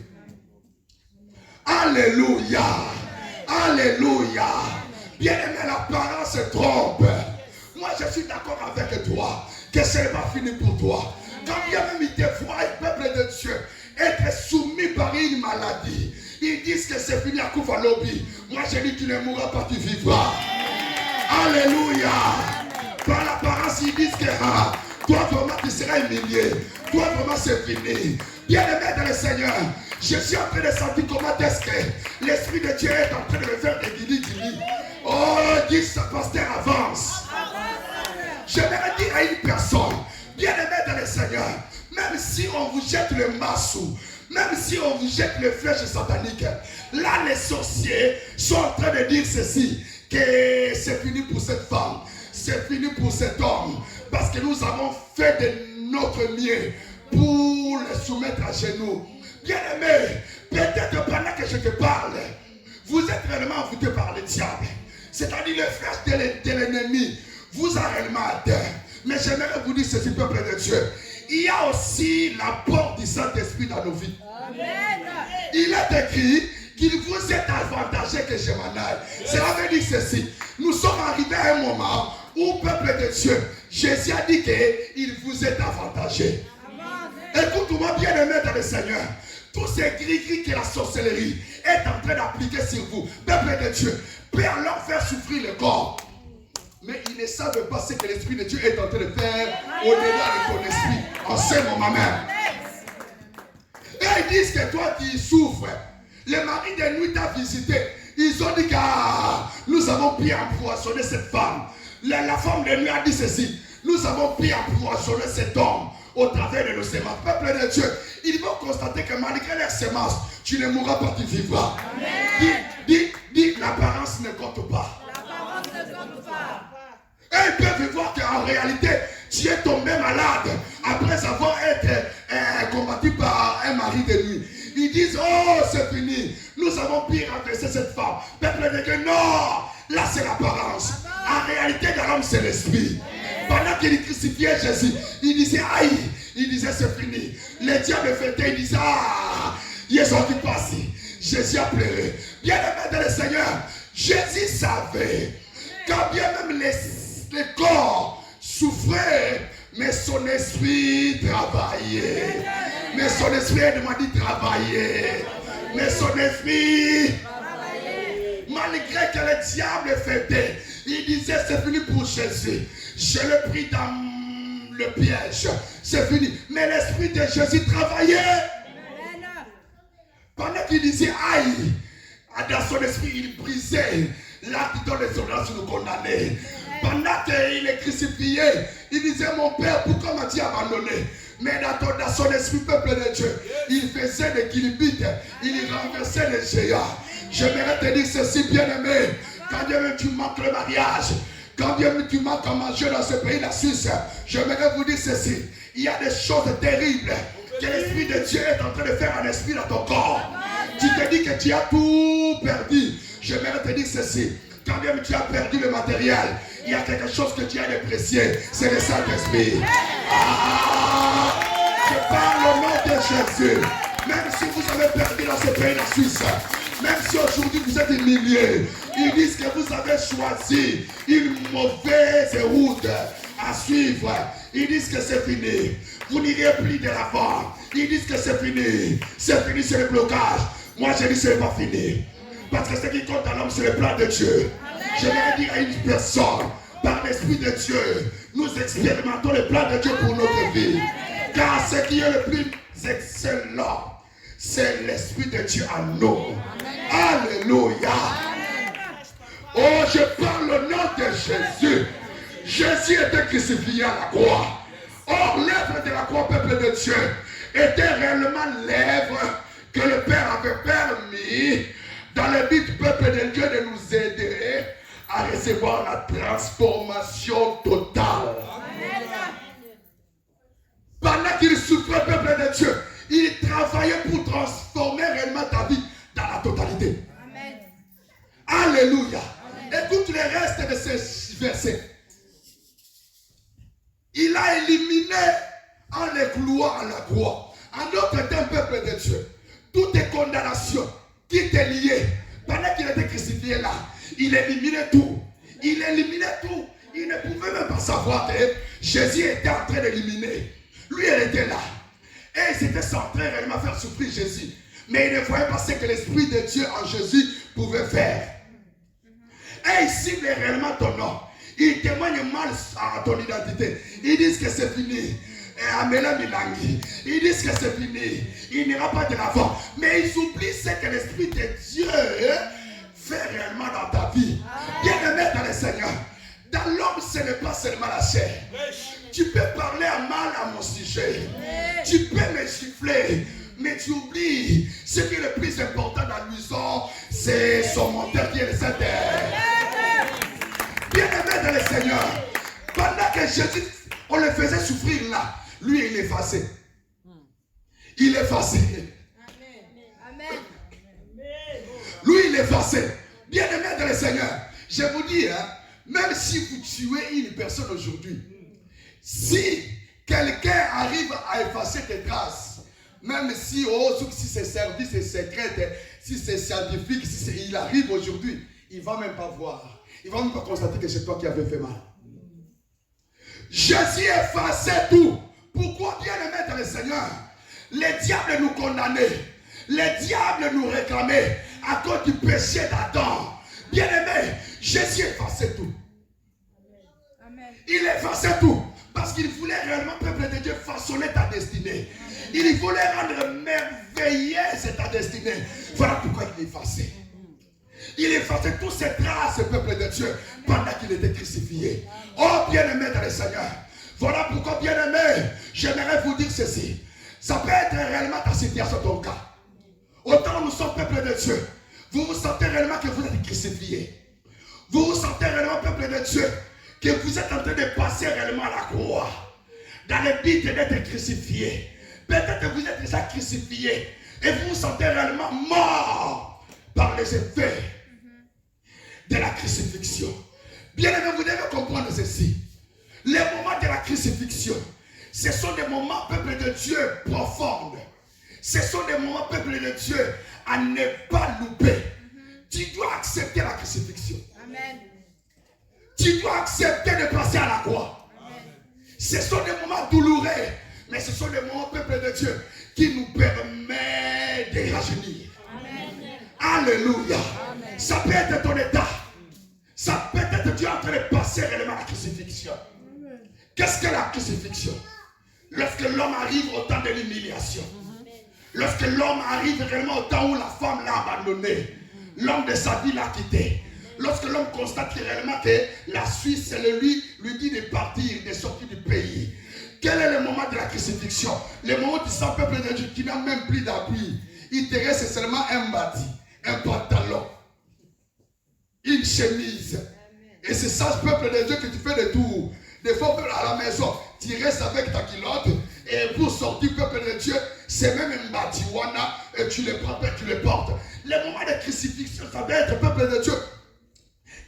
Alléluia. Alléluia. Bien-aimé, l'apparence se trompe. Moi, je suis d'accord avec toi que ce n'est pas fini pour toi. Quand bien même ils te voient, le peuple de Dieu, être soumis par une maladie, ils disent que c'est fini à Koufalobi. Moi, je dis que tu ne mourras pas, tu vivras. Alléluia. Par l'apparence, ils disent que toi, vraiment, tu seras humilié. Toi, vraiment, c'est fini. Bien-aimé dans le Seigneur, je suis en train de sentir comment est-ce que l'Esprit de Dieu est en train de me faire des guilis. Oh, dis ça, pasteur, avance. J'aimerais dire à une personne, bien-aimé dans le Seigneur, même si on vous jette le massou, même si on vous jette les flèches sataniques, là les sorciers sont en train de dire ceci, que c'est fini pour cette femme, c'est fini pour cet homme, parce que nous avons fait de notre mieux pour les soumettre à genoux. Bien-aimé, peut-être pendant que je te parle, vous êtes réellement envoûté par le diable, c'est-à-dire les flèches de l'ennemi vous a réellement atteint. Mais j'aimerais vous dire ceci, peuple de Dieu. Il y a aussi l'apport du Saint-Esprit dans nos vies. Amen. Il est écrit qu'il vous est avantagé que je m'en aille. Cela veut dire ceci. Nous sommes arrivés à un moment où, peuple de Dieu, Jésus a dit qu'il vous est avantagé. Écoute-moi, bien-aimé dans le Seigneur. Tous ces gris-gris que la sorcellerie est en train d'appliquer sur vous, peuple de Dieu, peut alors faire souffrir le corps. Mais ils ne savent pas ce que l'Esprit de Dieu est en train de faire au-delà de ton esprit en ce moment même. Et ils disent que toi qui souffres, le mari de nuit t'a visité. Ils ont dit que nous avons pu empoisonner cette femme. La femme de nuit a dit ceci. Nous avons pu empoisonner cet homme au travers de nos semences. Peuple de Dieu, ils vont constater que malgré leurs semences, tu ne mourras pas, tu vivras. Dis, l'apparence ne compte pas. Et ils peuvent voir qu'en réalité, tu es tombé malade après avoir été combattu par un mari de nuit. Ils disent, oh, c'est fini. Nous avons pu renverser cette femme. Peuple de Dieu, non, là c'est l'apparence. En réalité, dans l'homme, c'est l'esprit. Pendant qu'il crucifiait Jésus, il disait, aïe, il disait, c'est fini. Les diables fêtaient, il disait, ah, ils sont qui passent. Jésus a pleuré. Bien aimé dans le Seigneur, Jésus savait, quand bien même les corps souffraient, mais son esprit travaillait. Mais son esprit m'a dit travailler. Mais son esprit, malgré que le diable fêtait, il disait c'est fini pour Jésus. Je l'ai pris dans le piège. C'est fini. Mais l'esprit de Jésus travaillait. Pendant qu'il disait aïe, dans son esprit, il brisait l'acte dont les soldats nous condamnaient. Pendant qu'il est crucifié, il disait mon père, pourquoi m'as-tu abandonné? Mais dans son esprit, peuple de Dieu, il faisait des kilibits, il renversait les géants. J'aimerais te dire ceci, bien-aimé. Quand bien même tu manques le mariage, quand bien même tu manques à manger dans ce pays, la Suisse, j'aimerais vous dire ceci. Il y a des choses terribles que l'Esprit de Dieu est en train de faire en esprit dans ton corps. Tu te dis que tu as tout perdu. J'aimerais te dire ceci. Quand bien tu as perdu le matériel, il y a quelque chose que tu as de précieux. C'est le Saint-Esprit. Je parle au nom de Jésus. Même si vous avez perdu dans ce pays, la Suisse, même si aujourd'hui vous êtes humiliés, ils disent que vous avez choisi une mauvaise route à suivre. Ils disent que c'est fini. vous n'irez plus de l'avant. Ils disent que c'est fini, c'est le blocage. Moi je dis que ce n'est pas fini. Parce que ce qui compte à l'homme, c'est le plan de Dieu. Je vais dire à une personne, par l'Esprit de Dieu, nous expérimentons le plan de Dieu pour notre vie. Car ce qui est le plus excellent, c'est l'Esprit de Dieu en nous. Alléluia. Oh, je parle au nom de Jésus. Jésus était crucifié à la croix. Or, l'œuvre de la croix, peuple de Dieu, était réellement l'œuvre que le Père avait permis dans le but, peuple de Dieu, de nous aider à recevoir la transformation totale. Pendant qu'il souffrait, peuple de Dieu, il travaillait pour transformer réellement ta vie dans la totalité. Amen. Alléluia. Amen. Écoute le reste de ces versets. Il a éliminé en les clouant à la croix. En d'autres termes, peuple de Dieu, toutes les condamnations qui étaient liées, pendant qu'il était crucifié là, il éliminait tout. Il éliminait tout. Il ne pouvait même pas savoir que Jésus était en train d'éliminer. Lui, il était là. Et il s'était centré réellement à faire souffrir Jésus. Mais il ne voyait pas ce que l'Esprit de Dieu en Jésus pouvait faire. Et il cible réellement ton nom. Il témoigne mal à ton identité. Ils disent que c'est fini. Ils disent que c'est fini. Il n'ira pas de l'avant. Mais ils oublient ce que l'Esprit de Dieu fait réellement dans ta vie. Bien-aimé dans le Seigneur. Dans l'homme, ce n'est pas seulement la chair. Tu peux parler à mal à mon sujet. Tu peux me gifler. Mais tu oublies ce qui est le plus important dans l'uison, c'est son monteur qui est le Saint-Père. Bien-aimé dans le Seigneur. Pendant que Jésus, on le faisait souffrir là, lui il effaçait. Il effaçait. Amen. Lui il effaçait. Bien-aimé dans le Seigneur. Je vous dis, même si vous tuez une personne aujourd'hui, si quelqu'un arrive à effacer tes traces, même si, si c'est service, c'est secret, si c'est scientifique, si il arrive aujourd'hui, il ne va même pas voir. Il ne va même pas constater que c'est toi qui avais fait mal. Jésus effaçait tout. Pourquoi bien aimé dans le Seigneur? Les diables nous condamnaient. Les diables nous réclamaient à cause du péché d'Adam. Bien aimé, Jésus effaçait tout. Amen. Il effaçait tout. Parce qu'il voulait réellement, peuple de Dieu, façonner ta destinée. Il voulait rendre merveilleuse ta destinée. Voilà pourquoi il effaçait. Il effaçait toutes ces traces, peuple de Dieu, pendant qu'il était crucifié. Oh, bien-aimé dans le Seigneur. Voilà pourquoi, bien-aimé, j'aimerais vous dire ceci. Ça peut être réellement ta situation, ton cas. Autant nous sommes peuple de Dieu. Vous vous sentez réellement que vous êtes crucifié. Vous vous sentez réellement, peuple de Dieu, que vous êtes en train de passer réellement à la croix. Dans le but d'être crucifié. Peut-être que vous êtes déjà crucifié. Et vous vous sentez réellement mort par les effets de la crucifixion. Bien aimé, vous devez comprendre ceci. Les moments de la crucifixion, ce sont des moments, peuple de Dieu, profonds. Ce sont des moments, peuple de Dieu, à ne pas louper. Tu dois accepter la crucifixion. Amen. Tu dois accepter de passer à la croix. Amen. Ce sont des moments douloureux, mais ce sont des moments, peuple de Dieu, qui nous permettent de rajeunir. Amen. Alléluia. Amen. Ça peut être ton état. Ça peut être Dieu en train de passer réellement la crucifixion. Qu'est-ce que la crucifixion? Lorsque l'homme arrive au temps de l'humiliation. Lorsque l'homme arrive réellement au temps où la femme l'a abandonné. L'homme de sa vie l'a quitté. Lorsque l'homme constate réellement que la Suisse lui dit de partir, de sortir du pays. Quel est le moment de la crucifixion? Le moment où tu sens peuple de Dieu qui n'a même plus d'appui. Il te reste seulement un bâti, un pantalon, une chemise. Et c'est ça, peuple de Dieu, que tu fais des tours. Des fois, à la maison, tu restes avec ta culotte. Et pour sortir, peuple de Dieu, c'est même un batiwana. Et tu le prends, tu le portes. Le moment de crucifixion, ça doit être, peuple de Dieu,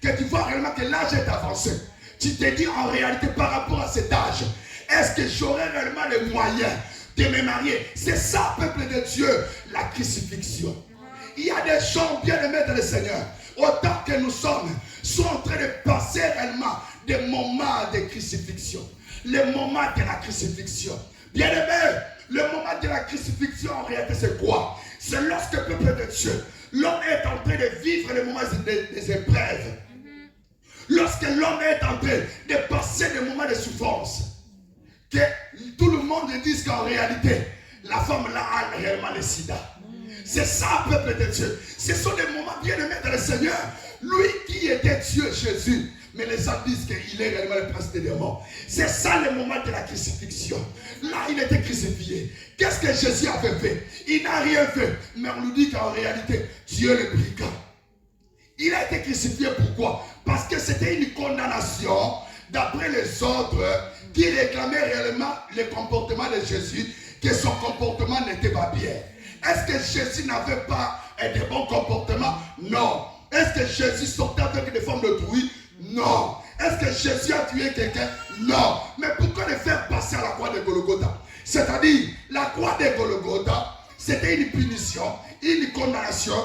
que tu vois réellement que l'âge est avancé. Tu te dis en réalité par rapport à cet âge, est-ce que j'aurai réellement les moyens de me marier? C'est ça, peuple de Dieu, la crucifixion. Il y a des gens bien aimés dans le Seigneur, autant que nous sommes en train de passer réellement des moments de crucifixion. Les moments de la crucifixion. Bien-aimé, le moment de la crucifixion, en réalité, c'est quoi? C'est lorsque le peuple de Dieu, l'homme est en train de vivre les moments des épreuves. Lorsque l'homme est en train de passer des moments de souffrance, que tout le monde dise qu'en réalité, la femme là a réellement le sida. C'est ça, peuple de Dieu. Ce sont des moments bien-aimés dans le Seigneur. Lui qui était Dieu, Jésus. Mais les gens disent qu'il est réellement le prince des démons. C'est ça le moment de la crucifixion. Là, il était crucifié. Qu'est-ce que Jésus avait fait? Il n'a rien fait. Mais on nous dit qu'en réalité, Dieu le brigand. Il a été crucifié pourquoi? Parce que c'était une condamnation d'après les autres qui réclamaient réellement le comportement de Jésus, que son comportement n'était pas bien. Est-ce que Jésus n'avait pas de bons comportements? Non. Est-ce que Jésus sortait avec des formes de bruit? Non. Est-ce que Jésus a tué quelqu'un? Non. Mais pourquoi le faire passer à la croix de Golgotha? C'est-à-dire, la croix de Golgotha, c'était une punition, une condamnation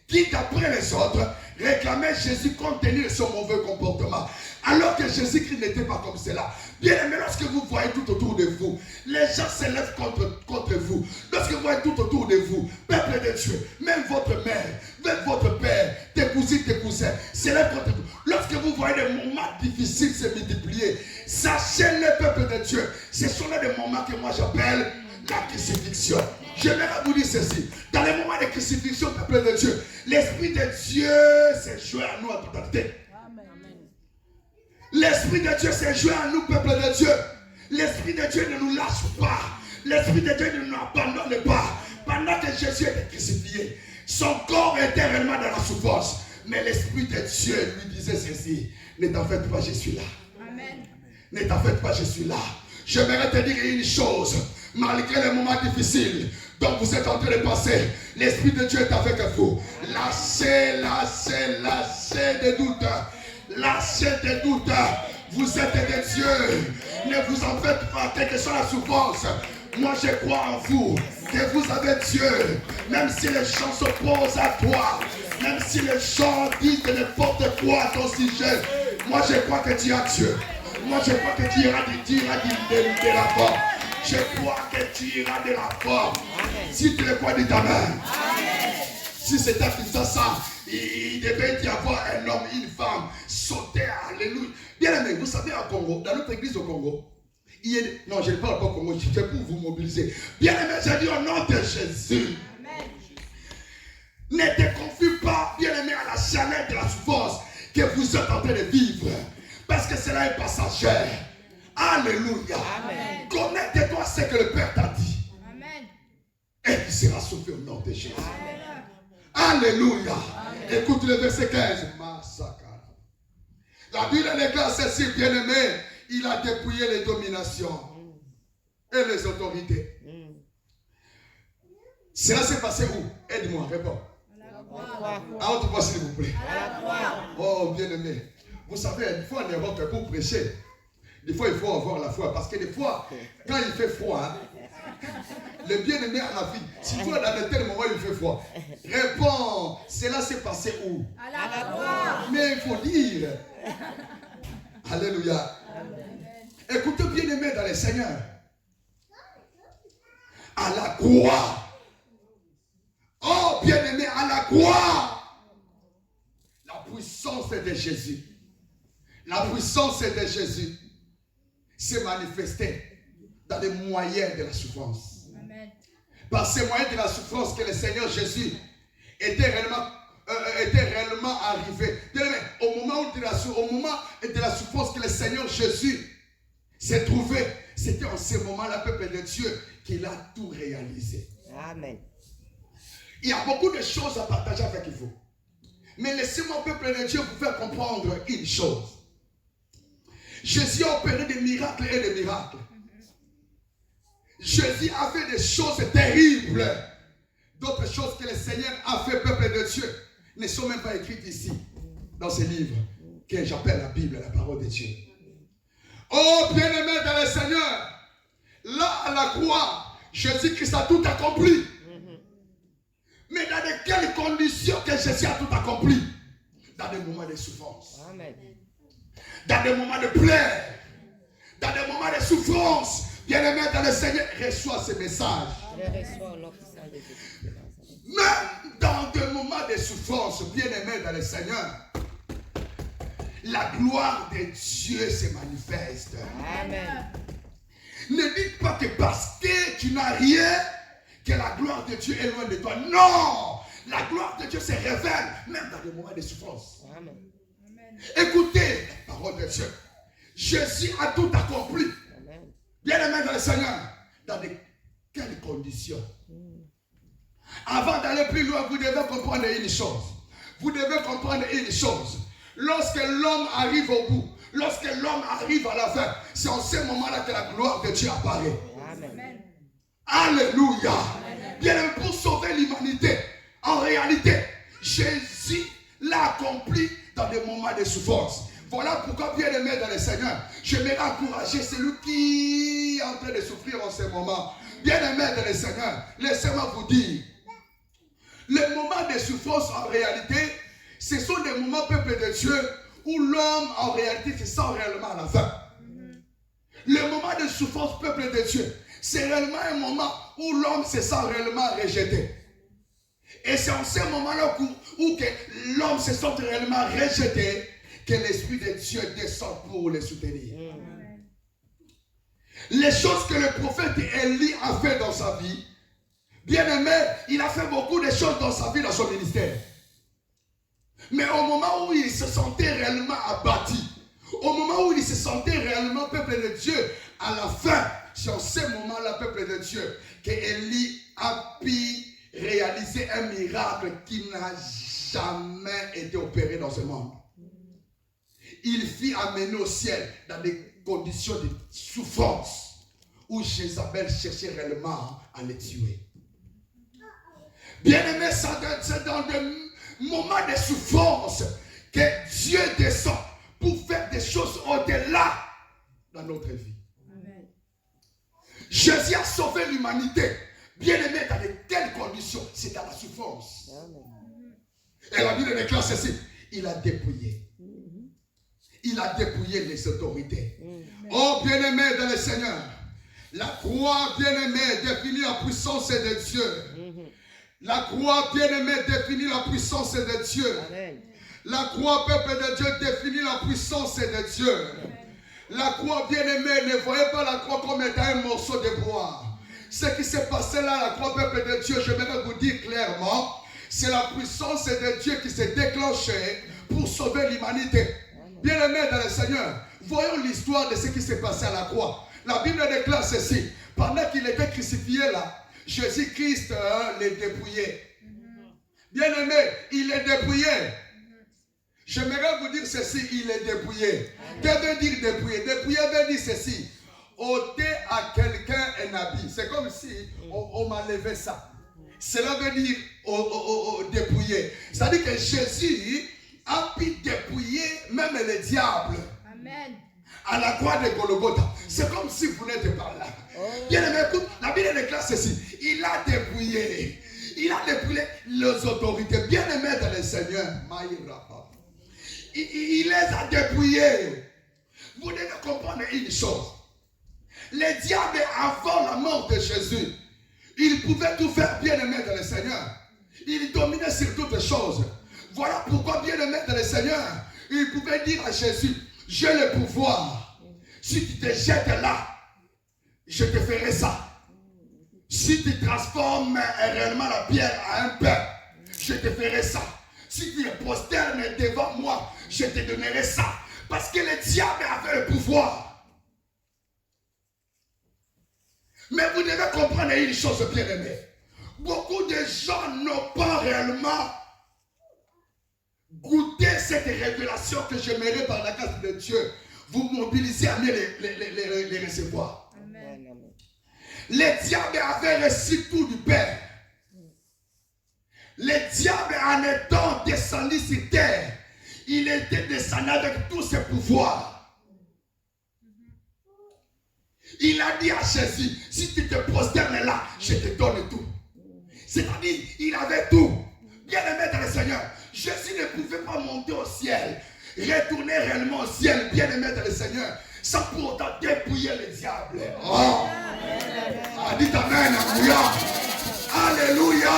qui, d'après les autres, réclamait Jésus compte tenu de son mauvais comportement. Alors que Jésus-Christ n'était pas comme cela. Bien aimé, lorsque vous voyez tout autour de vous, les gens s'élèvent contre vous. Lorsque vous voyez tout autour de vous, peuple de Dieu, même votre mère, même votre père, tes cousines, tes cousins, s'élèvent contre vous. Lorsque vous voyez des moments difficiles se multiplier, sachez le peuple de Dieu, ce sont là des moments que moi j'appelle la crucifixion. J'aimerais vous dire ceci. Dans les moments de crucifixion, peuple de Dieu, l'Esprit de Dieu s'est joué à nous en totalité. L'Esprit de Dieu s'est joué à nous, peuple de Dieu. L'Esprit de Dieu ne nous lâche pas. L'Esprit de Dieu ne nous abandonne pas. Pendant que Jésus était crucifié, son corps était réellement dans la souffrance. Mais l'Esprit de Dieu lui disait ceci: ne t'en faites pas, je suis là. Amen. Ne t'en faites pas, je suis là. J'aimerais te dire une chose. Malgré les moments difficiles dont vous êtes en train de passer, l'Esprit de Dieu est avec vous. Lâchez des doutes. Lâchez des doutes. Vous êtes des dieux. Ne vous en faites pas, quelle que soit la souffrance. Moi je crois en vous, que vous avez Dieu. Même si les gens s'opposent à toi, même si les gens disent de n'importe quoi à ton sujet, moi je crois que tu as Dieu. Moi je crois que tu iras de la porte. Je crois que tu iras de la porte. Si tu le crois, dis ta main. Si c'était comme ça, il devait y avoir un homme, une femme, sauter, alléluia. Bien aimé, vous savez, au Congo, dans notre église au Congo, non, je ne parle pas au Congo, je fais pour vous mobiliser. Bien aimé, j'ai dit au nom de Jésus. Amen. Ne te confie pas, bien aimé, à la chaleur de la souffrance que vous êtes en train de vivre. Parce que cela est passager. Alléluia. Amen. Connecte-toi à ce que le Père t'a dit. Amen. Et tu seras sauvé au nom de Jésus. Amen. Alléluia. Amen. Écoute le verset 15. La Bible déclare ceci, bien-aimé. Il a dépouillé les dominations et les autorités. Cela s'est passé où? Aide-moi, réponds. À haute voix, s'il vous plaît. Oh, bien-aimé. Vous savez, il faut en Europe pour prêcher. Des fois, il faut avoir la foi. Parce que des fois, quand il fait froid, le bien-aimé à la vie, si tu es dans un tel moment, il fait froid. Réponds, cela s'est passé où? À la croix. Mais il faut dire. Alléluia. Écoutez, bien-aimé dans le Seigneur. À la croix. Oh, bien-aimé, à la croix. La puissance de Jésus. La puissance de Jésus s'est manifestée dans les moyens de la souffrance. Amen. Par ces moyens de la souffrance que le Seigneur Jésus était réellement arrivé. Au moment de la souffrance que le Seigneur Jésus s'est trouvé, c'était en ce moment-là, peuple de Dieu, qu'il a tout réalisé. Amen. Il y a beaucoup de choses à partager avec vous. Mais laissez-moi, peuple de Dieu, vous faire comprendre une chose. Jésus a opéré des miracles et des miracles. Jésus a fait des choses terribles. D'autres choses que le Seigneur a fait, peuple de Dieu, ne sont même pas écrites ici, dans ce livre que j'appelle la Bible, la parole de Dieu. Oh, bien-aimé dans le Seigneur, là à la croix, Jésus-Christ a tout accompli. Mais dans de quelles conditions que Jésus a tout accompli? Dans des moments de souffrance. Amen. Dans des moments de pleurs, dans des moments de souffrance, Bien-aimé dans le Seigneur, reçois ce message. Même dans des moments de souffrance, bien-aimé dans le Seigneur, la gloire de Dieu se manifeste. Amen. Ne dites pas que parce que tu n'as rien, que la gloire de Dieu est loin de toi. Non! La gloire de Dieu se révèle même dans des moments de souffrance. Amen. Écoutez la parole de Dieu. Jésus a tout accompli. Bien-aimé dans le Seigneur, dans quelles conditions? Avant d'aller plus loin, vous devez comprendre une chose. Vous devez comprendre une chose. Lorsque l'homme arrive au bout, lorsque l'homme arrive à la fin, c'est en ce moment-là que la gloire de Dieu apparaît. Amen. Alléluia. Bien-aimé, pour sauver l'humanité, en réalité, Jésus l'a accompli dans des moments de souffrance. Voilà pourquoi, bien-aimé dans le Seigneur, j'aimerais encourager celui qui est en train de souffrir en ce moment. Bien-aimé dans le Seigneur, laissez-moi vous dire, les moments de souffrance en réalité, ce sont des moments, peuple de Dieu, où l'homme en réalité se sent réellement à la fin. Le moment de souffrance, peuple de Dieu, c'est réellement un moment où l'homme se sent réellement rejeté. Et c'est en ce moment-là où que l'homme se sent réellement rejeté que l'Esprit de Dieu descend pour le soutenir. Les choses que le prophète Élie a fait dans sa vie, bien aimé, il a fait beaucoup de choses dans sa vie, dans son ministère. Mais au moment où il se sentait réellement abattu, au moment où il se sentait réellement peuple de Dieu, à la fin, c'est en ce moment-là, peuple de Dieu, que Élie a pu réaliser un miracle qui n'a jamais été opéré dans ce monde. Il fut amené au ciel dans des conditions de souffrance où Jézabel cherchait réellement à le tuer. Bien aimé, c'est dans des moments de souffrance que Dieu descend pour faire des choses au-delà dans notre vie. Amen. Jésus a sauvé l'humanité. Bien aimé, dans de quelles conditions? C'est dans la souffrance. Amen. Et la Bible déclare ceci. Il a dépouillé. Il a dépouillé les autorités. Oh, bien aimé dans le Seigneur, la croix, bien aimé, définit la puissance de Dieu. La croix, bien aimé, définit la puissance de Dieu. Amen. La croix, peuple de Dieu, définit la puissance de Dieu. Amen. La croix, bien aimé, ne voyez pas la croix comme étant un morceau de bois. Ce qui s'est passé là, la croix, peuple de Dieu, je vais vous dire clairement, c'est la puissance de Dieu qui s'est déclenchée pour sauver l'humanité. Bien aimé dans le Seigneur, voyons l'histoire de ce qui s'est passé à la croix. La Bible déclare ceci. Pendant qu'il était crucifié là, Jésus-Christ l'est dépouillé. Bien aimé, il est dépouillé. J'aimerais vous dire ceci, il est dépouillé. Que veut dire dépouillé? Dépouillé veut dire ceci. Ôter à quelqu'un un habit. C'est comme si on m'enlevait ça. Cela veut dire dépouiller. C'est-à-dire que Jésus a pu dépouiller même le diable. Amen. À la croix de Golgotha. C'est comme si vous n'êtes pas là. Bien aimé, écoute, la Bible déclare ceci. Il a dépouillé. Il a dépouillé les autorités. Bien aimé dans le Seigneur. Il les a dépouillés. Vous devez comprendre une chose. Le diable, avant la mort de Jésus, il pouvait tout faire, bien aimé dans le Seigneur. Il dominait sur toutes choses. Voilà pourquoi, bien aimé dans le Seigneur, il pouvait dire à Jésus, j'ai le pouvoir. Si tu te jettes là, je te ferai ça. Si tu transformes réellement la pierre à un pain, je te ferai ça. Si tu te prosternes devant moi, je te donnerai ça. Parce que le diable avait le pouvoir. Mais vous devez comprendre une chose, bien aimée. Beaucoup de gens n'ont pas réellement goûté cette révélation que j'aimerais par la grâce de Dieu vous mobiliser à mieux les recevoir. Amen. Le diable avait reçu tout du Père. Le diable, en étant descendu sur terre, il était descendu avec tous ses pouvoirs. Il a dit à Jésus, si tu te prosternes là, je te donne tout. C'est-à-dire, il avait tout. Bien aimé dans le Seigneur, Jésus ne pouvait pas monter au ciel, retourner réellement au ciel, bien aimé dans le Seigneur, sans pour autant dépouiller le diable. Oh. Dites Amen, alléluia. Alléluia.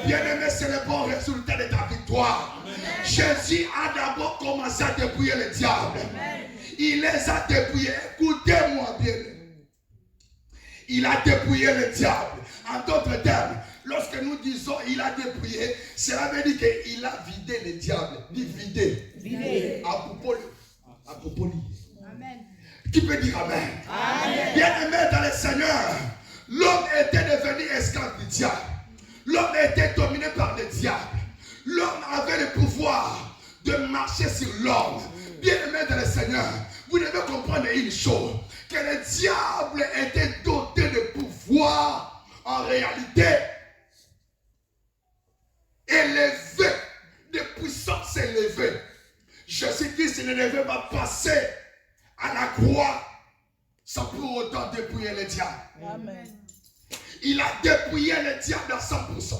Bien-aimé, c'est le bon résultat de ta victoire. Jésus a d'abord commencé à dépouiller le diable. Il les a dépouillés. Écoutez-moi bien. Il a dépouillé le diable. En d'autres termes, lorsque nous disons il a dépouillé, cela veut dire qu'il a vidé le diable. Dit vidé. Vidé. Apopoli. Amen. Qui peut dire Amen? Amen. Bien-aimé dans le Seigneur, l'homme était devenu esclave du diable. L'homme était dominé par le diable. L'homme avait le pouvoir de marcher sur l'homme. Bien-aimé dans le Seigneur, vous devez comprendre une chose, que le diable était doté de pouvoir, en réalité, élevé, de puissance élevée. Jésus-Christ ne devait pas passer à la croix sans pour autant dépouiller le diable. Amen. Il a dépouillé le diable à 100%.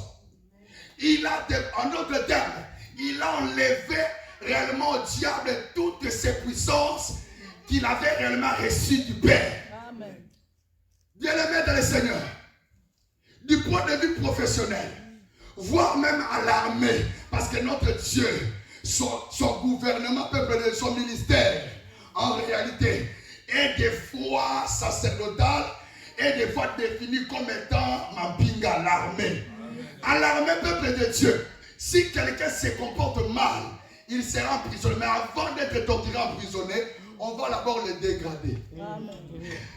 En d'autres termes, il a enlevé réellement au diable toutes ses puissances qu'il avait réellement reçues du Père. Amen. Bien-aimé dans le Seigneur, du point de vue professionnel, voire même à l'armée, parce que notre Dieu, son gouvernement, son ministère, en réalité, est des fois sacerdotal et des fois défini comme étant Mambinga, l'armée. À l'armée, peuple de Dieu, si quelqu'un se comporte mal, il sera emprisonné. Mais avant d'être torturé, emprisonné, on va d'abord le dégrader. Amen.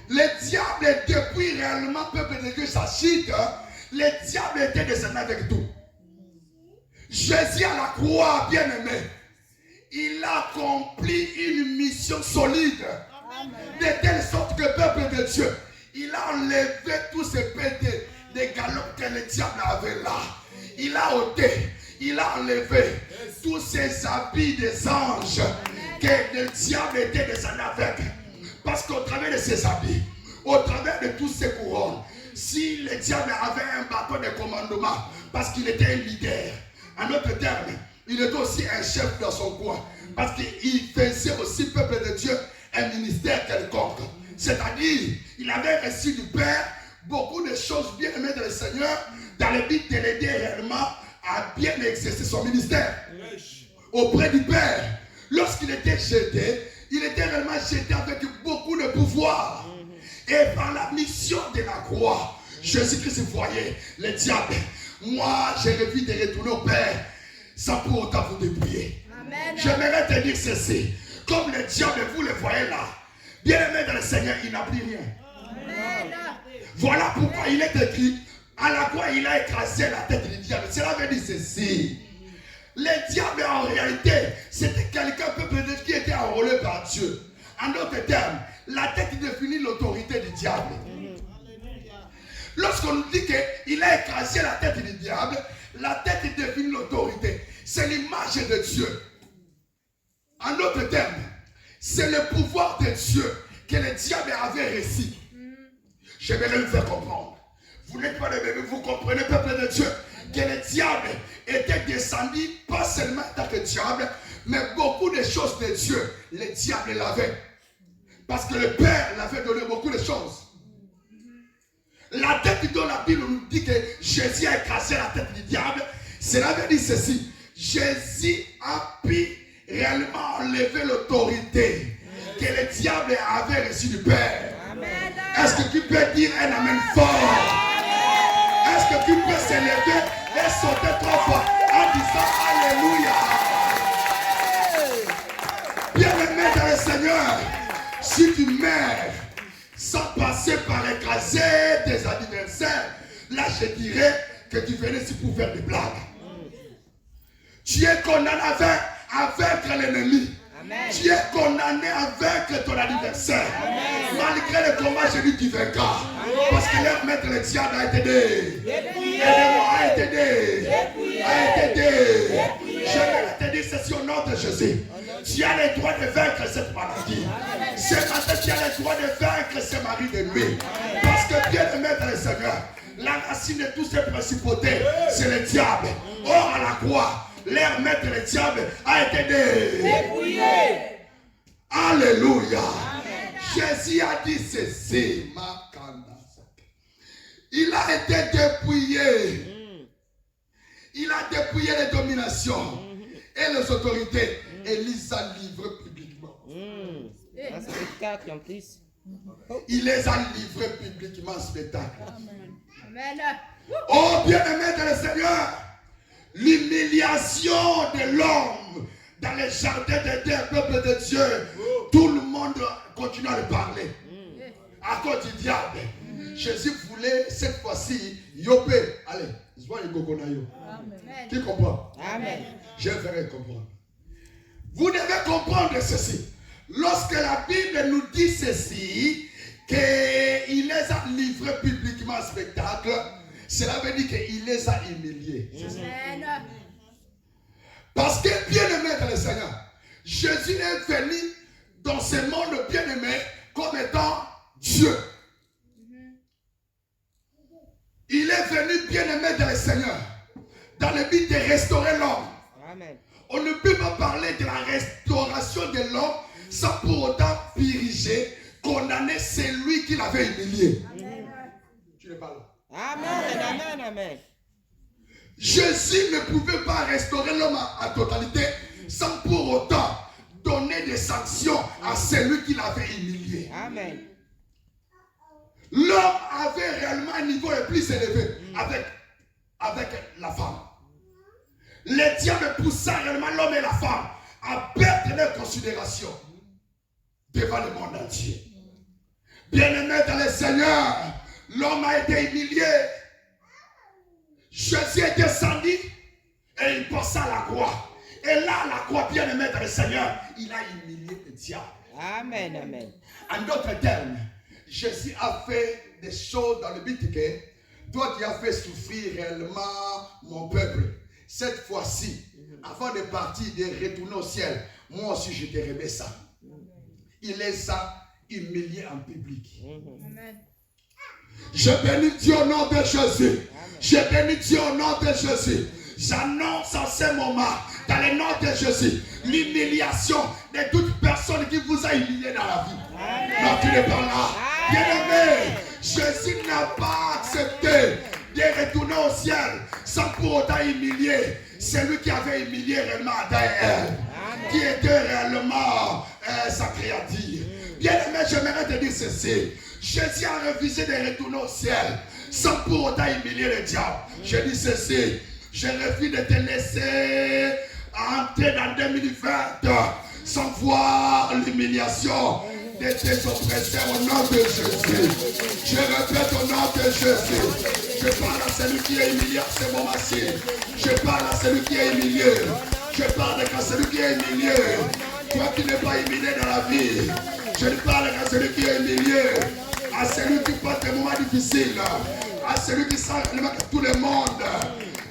Le diable, depuis réellement, peuple de Dieu, sa chute, le diable était descendu avec tout. Jésus à la croix, bien aimé, il a accompli une mission solide. Amen. De telle sorte que peuple de Dieu, il a enlevé tous ces pétés des galops que le diable avait là. Il a ôté, il a enlevé tous ces habits des anges que le diable était descendu avec. Parce qu'au travers de ces habits, au travers de tous ces couronnes, si le diable avait un bâton de commandement, parce qu'il était un leader, en d'autres termes, il était aussi un chef dans son coin, parce qu'il faisait aussi, peuple de Dieu, un ministère quelconque. C'est-à-dire, il avait reçu du Père beaucoup de choses bien aimées dans le Seigneur, dans le but de l'aider réellement à bien exercer son ministère auprès du Père. Lorsqu'il était jeté, il était réellement jeté avec beaucoup de pouvoir. Et par la mission de la croix, Jésus-Christ voyait le diable. Moi, j'ai envie de retourner au Père sans pour autant vous dépouiller. J'aimerais te dire ceci. Comme le diable, vous le voyez là, bien aimé dans le Seigneur, il n'a plus rien. Amen. Voilà pourquoi il est écrit, à la croix il a écrasé la tête du diable. Cela veut dire ceci. Le diable en réalité, c'était quelqu'un qui était enrôlé par Dieu. En d'autres termes, la tête définit l'autorité du diable. Lorsqu'on nous dit qu'il a écrasé la tête du diable, la tête définit l'autorité. C'est l'image de Dieu. En d'autres termes, c'est le pouvoir de Dieu que le diable avait reçu. Je vais le faire comprendre. Vous n'êtes pas des bébés, vous comprenez, peuple de Dieu, que le diable était descendu, pas seulement en tant que diable, mais beaucoup de choses de Dieu, le diable l'avait. Parce que le Père l'avait donné beaucoup de choses. La tête dont la Bible nous dit que Jésus a écrasé la tête du diable, cela veut dire ceci. Jésus a pu réellement enlever l'autorité que le diable avait reçue du Père. Amen. Est-ce que tu peux dire un amen fort? Est-ce que tu peux s'élever et sauter 3 fois en disant Alléluia? Bien-aimé dans le Seigneur, si tu meurs sans passer par écraser tes adversaires, là je dirais que tu venais ici pour faire des blagues. Tu es condamné à vaincre l'ennemi. Amen. Tu es condamné à vaincre ton adversaire. Amen. Malgré le combat, je dis tu vaincras. Parce que leur maître le diable a été dépouillé. A été dépouillé. Je vais te dire ceci au nom de Jésus. Tu as le droit de vaincre cette maladie. Ce matin, tu as le droit de vaincre ce mari de nuit. Parce que bien aimé dans le Seigneur, la racine de toutes ces principautés, c'est le diable. Or, à la croix, leur maître le diable a été dépouillé. Alléluia. Jésus a dit ceci. Il a été dépouillé. Il a dépouillé les dominations et les autorités. Et il les a livrés publiquement. Un spectacle en plus. Il les a livrés publiquement en spectacle. Amen. Oh bien-aimé dans le Seigneur, l'humiliation de l'homme dans les jardins d'Éden, peuple de Dieu, tout le monde continue à le parler. À cause du diable. Jésus voulait cette fois-ci, Yopé, allez, qui comprend? Amen. Je ferai comprendre. Vous devez comprendre ceci. Lorsque la Bible nous dit ceci, qu'il les a livrés publiquement en spectacle, cela veut dire qu'il les a humiliés. Amen. Parce que bien-aimé dans le Seigneur, Jésus est venu dans ce monde bien-aimé comme étant Dieu. Il est venu bien-aimé dans le Seigneur, dans le but de restaurer l'homme. On ne peut pas parler de la restauration de l'homme sans pour autant piriger, condamner celui qui l'avait humilié. Amen. Tu ne parles pas. Amen, amen, amen. Jésus ne pouvait pas restaurer l'homme en totalité sans pour autant donner des sanctions à celui qui l'avait humilié. Amen. L'homme avait réellement un niveau le plus élevé avec la femme. Le diable poussa réellement l'homme et la femme à perdre leur considération devant le monde entier. Bien-aimé dans le Seigneur, l'homme a été humilié. Jésus est descendu et il passa à la croix. Et là, la croix, bien-aimé dans le Seigneur, il a humilié le diable. Amen, amen. En d'autres termes, Jésus a fait des choses dans le but que toi qui as fait souffrir réellement mon peuple. Cette fois-ci, avant de partir, de retourner au ciel, moi aussi je te remets ça. Il les a humiliés en public. Amen. Je bénis Dieu au nom de Jésus. Je bénis Dieu au nom de Jésus. J'annonce en ce moment, dans le nom de Jésus, l'humiliation de toute personne qui vous a humilié dans la vie. Amen. Non, tu n'es pas là. Bien-aimé, Jésus n'a pas accepté de retourner au ciel sans pour autant humilier celui qui avait humilié réellement Adam et Ève, qui était réellement sa créature. Bien-aimé, j'aimerais te dire ceci. Jésus a refusé de retourner au ciel sans pour autant humilier le diable. Je dis ceci. Je refuse de te laisser entrer dans 2020 sans voir l'humiliation de tes oppresseurs au nom de Jésus. Je répète au nom de Jésus. Je parle à celui qui est humilié à ce moment-ci. Je parle à celui qui est humilié. Je parle à celui qui est humilié. Toi qui n'es pas humilié dans la vie. Je parle à celui qui est humilié. À celui qui passe des moments difficiles. À celui qui sent réellement que tout le monde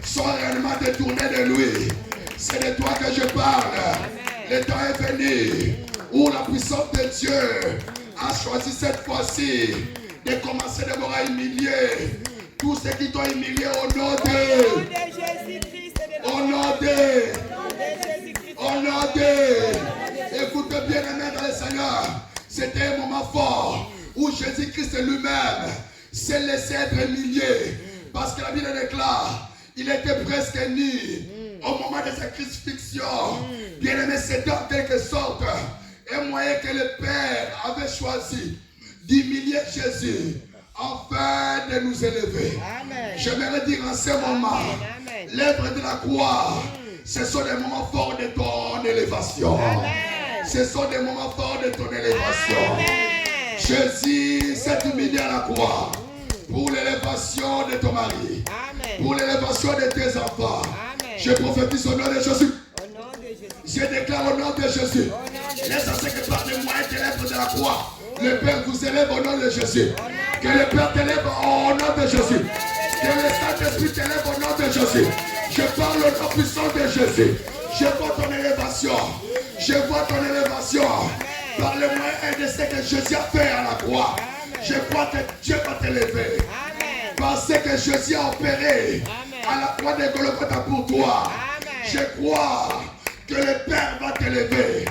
soit réellement détourné de lui. C'est de toi que je parle. Le temps est venu où la puissance de Dieu a choisi cette fois-ci de commencer d'abord à humilier tous ceux qui t'ont humilié au nom de Jésus-Christ. Au nom de Au nom de Écoutez bien, aimé dans le Seigneur. C'était un moment fort où Jésus-Christ lui-même s'est laissé être humilié. Parce que la Bible déclare, il était presque nu au moment de sa crucifixion. Bien aimé, c'était en quelque sorte un moyen que le Père avait choisi d'humilier Jésus afin de nous élever. J'aimerais dire en ce moment, l'œuvre de la croix, ce sont des moments forts de ton élévation. Ce sont des moments forts de ton élévation. Jésus s'est humilié à la croix pour l'élévation de ton mari, pour l'élévation de tes enfants. Je prophétise au nom de Jésus. Je déclare au nom de Jésus. Laisse à ce que par les moyens ténèbres de la croix, le Père vous élève au nom de Jésus. Que le Père t'élève au nom de Jésus. Que le Saint-Esprit t'élève au nom de Jésus. Je parle au nom puissant de Jésus. Je vois ton élévation. Je vois ton élévation. Par le moyen de ce que Jésus a fait à la croix. Je crois que Dieu va t'élever. Parce que Jésus a opéré à la croix de Golgotha pour toi. Je crois que le Père va t'élever.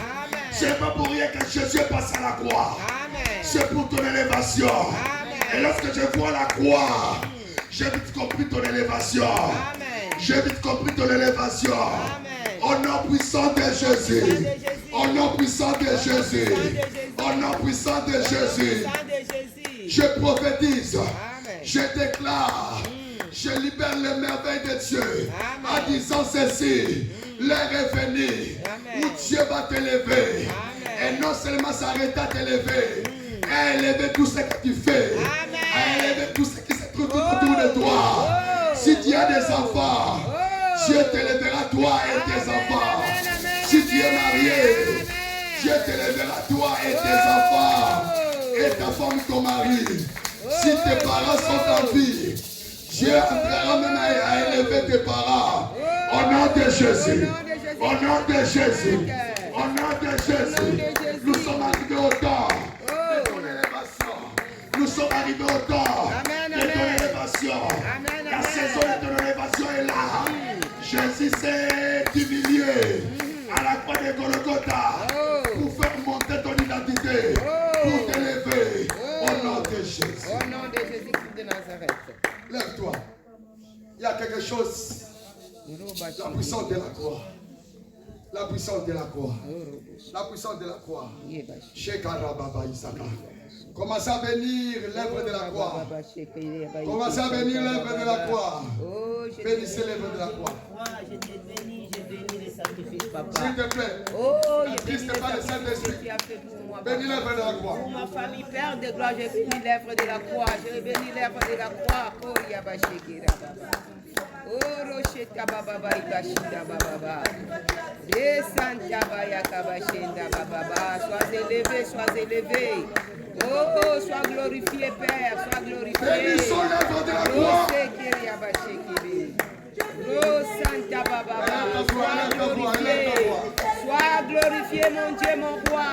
C'est pas pour rien que Jésus est passé à la croix. Amen. C'est pour ton élévation. Amen. Et lorsque je vois la croix, j'ai vite compris ton élévation. Amen. J'ai vite compris ton élévation. Amen. Au nom puissant de Jésus. Au nom puissant de Jésus. Au nom puissant de Jésus. Sang de Jésus. Je prophétise. Amen. Je déclare. Je libère les merveilles de Dieu. Amen. En disant ceci. L'heure est venue Amen. où Dieu va t'élever. Amen. Et non seulement s'arrêter à t'élever. À élever tout ce que tu fais. Amen. À élever tout ce qui se trouve autour de toi. Si tu as des enfants, Dieu t'élèvera toi et tes enfants. Si tu es marié, Dieu t'élèvera toi et tes enfants. Et ta femme, ton mari. Si tes parents sont en vie, Dieu entrera même à élever tes parents. Au nom de Jésus. Au nom de Jésus. Au nom de Jésus. Nous sommes arrivés au temps de ton élévation. Nous sommes arrivés au temps de ton élévation. La saison de ton élévation est là. Jésus s'est humilié à la croix de Golgotha pour faire monter ton identité, pour t'élever. Au nom de Jésus. Au nom de Jésus-Christ de Nazareth. Lève-toi. Il y a quelque chose. La puissance de la croix. La puissance de la croix. La puissance de la croix. Shekarababa Isaka. Commencez à bénir l'œuvre de la croix. Commencez à bénir l'œuvre de la croix. Bénissez l'œuvre de la croix. Je te bénis les sacrifices, papa. S'il te plaît. Je Triste bénis pas les le sacrifices que Saint-Esprit. tu as fait pour moi. Bénis l'œuvre de la croix. Pour ma famille, Père de gloire, je bénis l'œuvre de la croix. Je bénis l'œuvre de la croix. Oh, Yabashekira Baba. Oh, Rosheta Baba, Ibashida Baba. Descends, Yakabashenda Baba. Sois élevé, sois élevé. Oh, sois glorifié, Père, sois glorifié. Bénissons l'œuvre de la croix. Oh, Santa Baba, sois glorifié, mon Dieu, mon roi.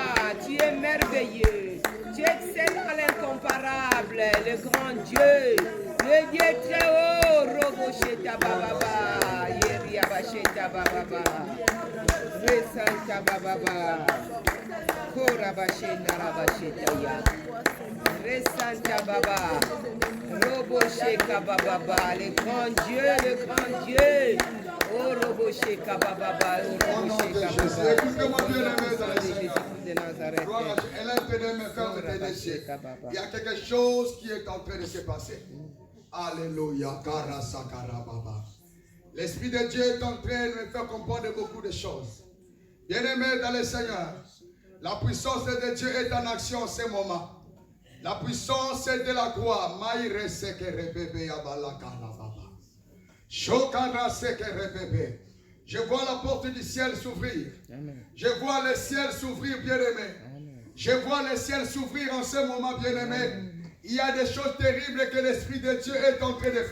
Tu es merveilleux. Tu excelles à l'incomparable, le grand Dieu, le Dieu très haut. Robosheta Baba, Yeriabasheta Baba, Resanta Baba, Korabashenda Rabasheta Ya. Resanta Baba, Robosheka Baba, le grand Dieu, le grand Dieu. Oh Robosheka Baba, oh Au nom de Robosheka Jésus. Baba. Écoutez-moi bien les dans le Seigneur. Jésus de Nazareth. Gloire à Dieu. Elle a un peu de me faire me délaisser. Il y a quelque chose qui est en train de se passer. Alléluia. Karasakara Baba. L'Esprit de Dieu est en train de me faire comprendre beaucoup de choses. Bien-aimés dans le Seigneur, la puissance de Dieu est en action en ce moment. La puissance de la croix. Maïre seke rebebe yabalakara baba. Shokara seke rebebe. Je vois la porte du ciel s'ouvrir. Je vois le ciel s'ouvrir, bien-aimé. Je vois le ciel s'ouvrir en ce moment, bien-aimé. Il y a des choses terribles que l'Esprit de Dieu est en train de faire.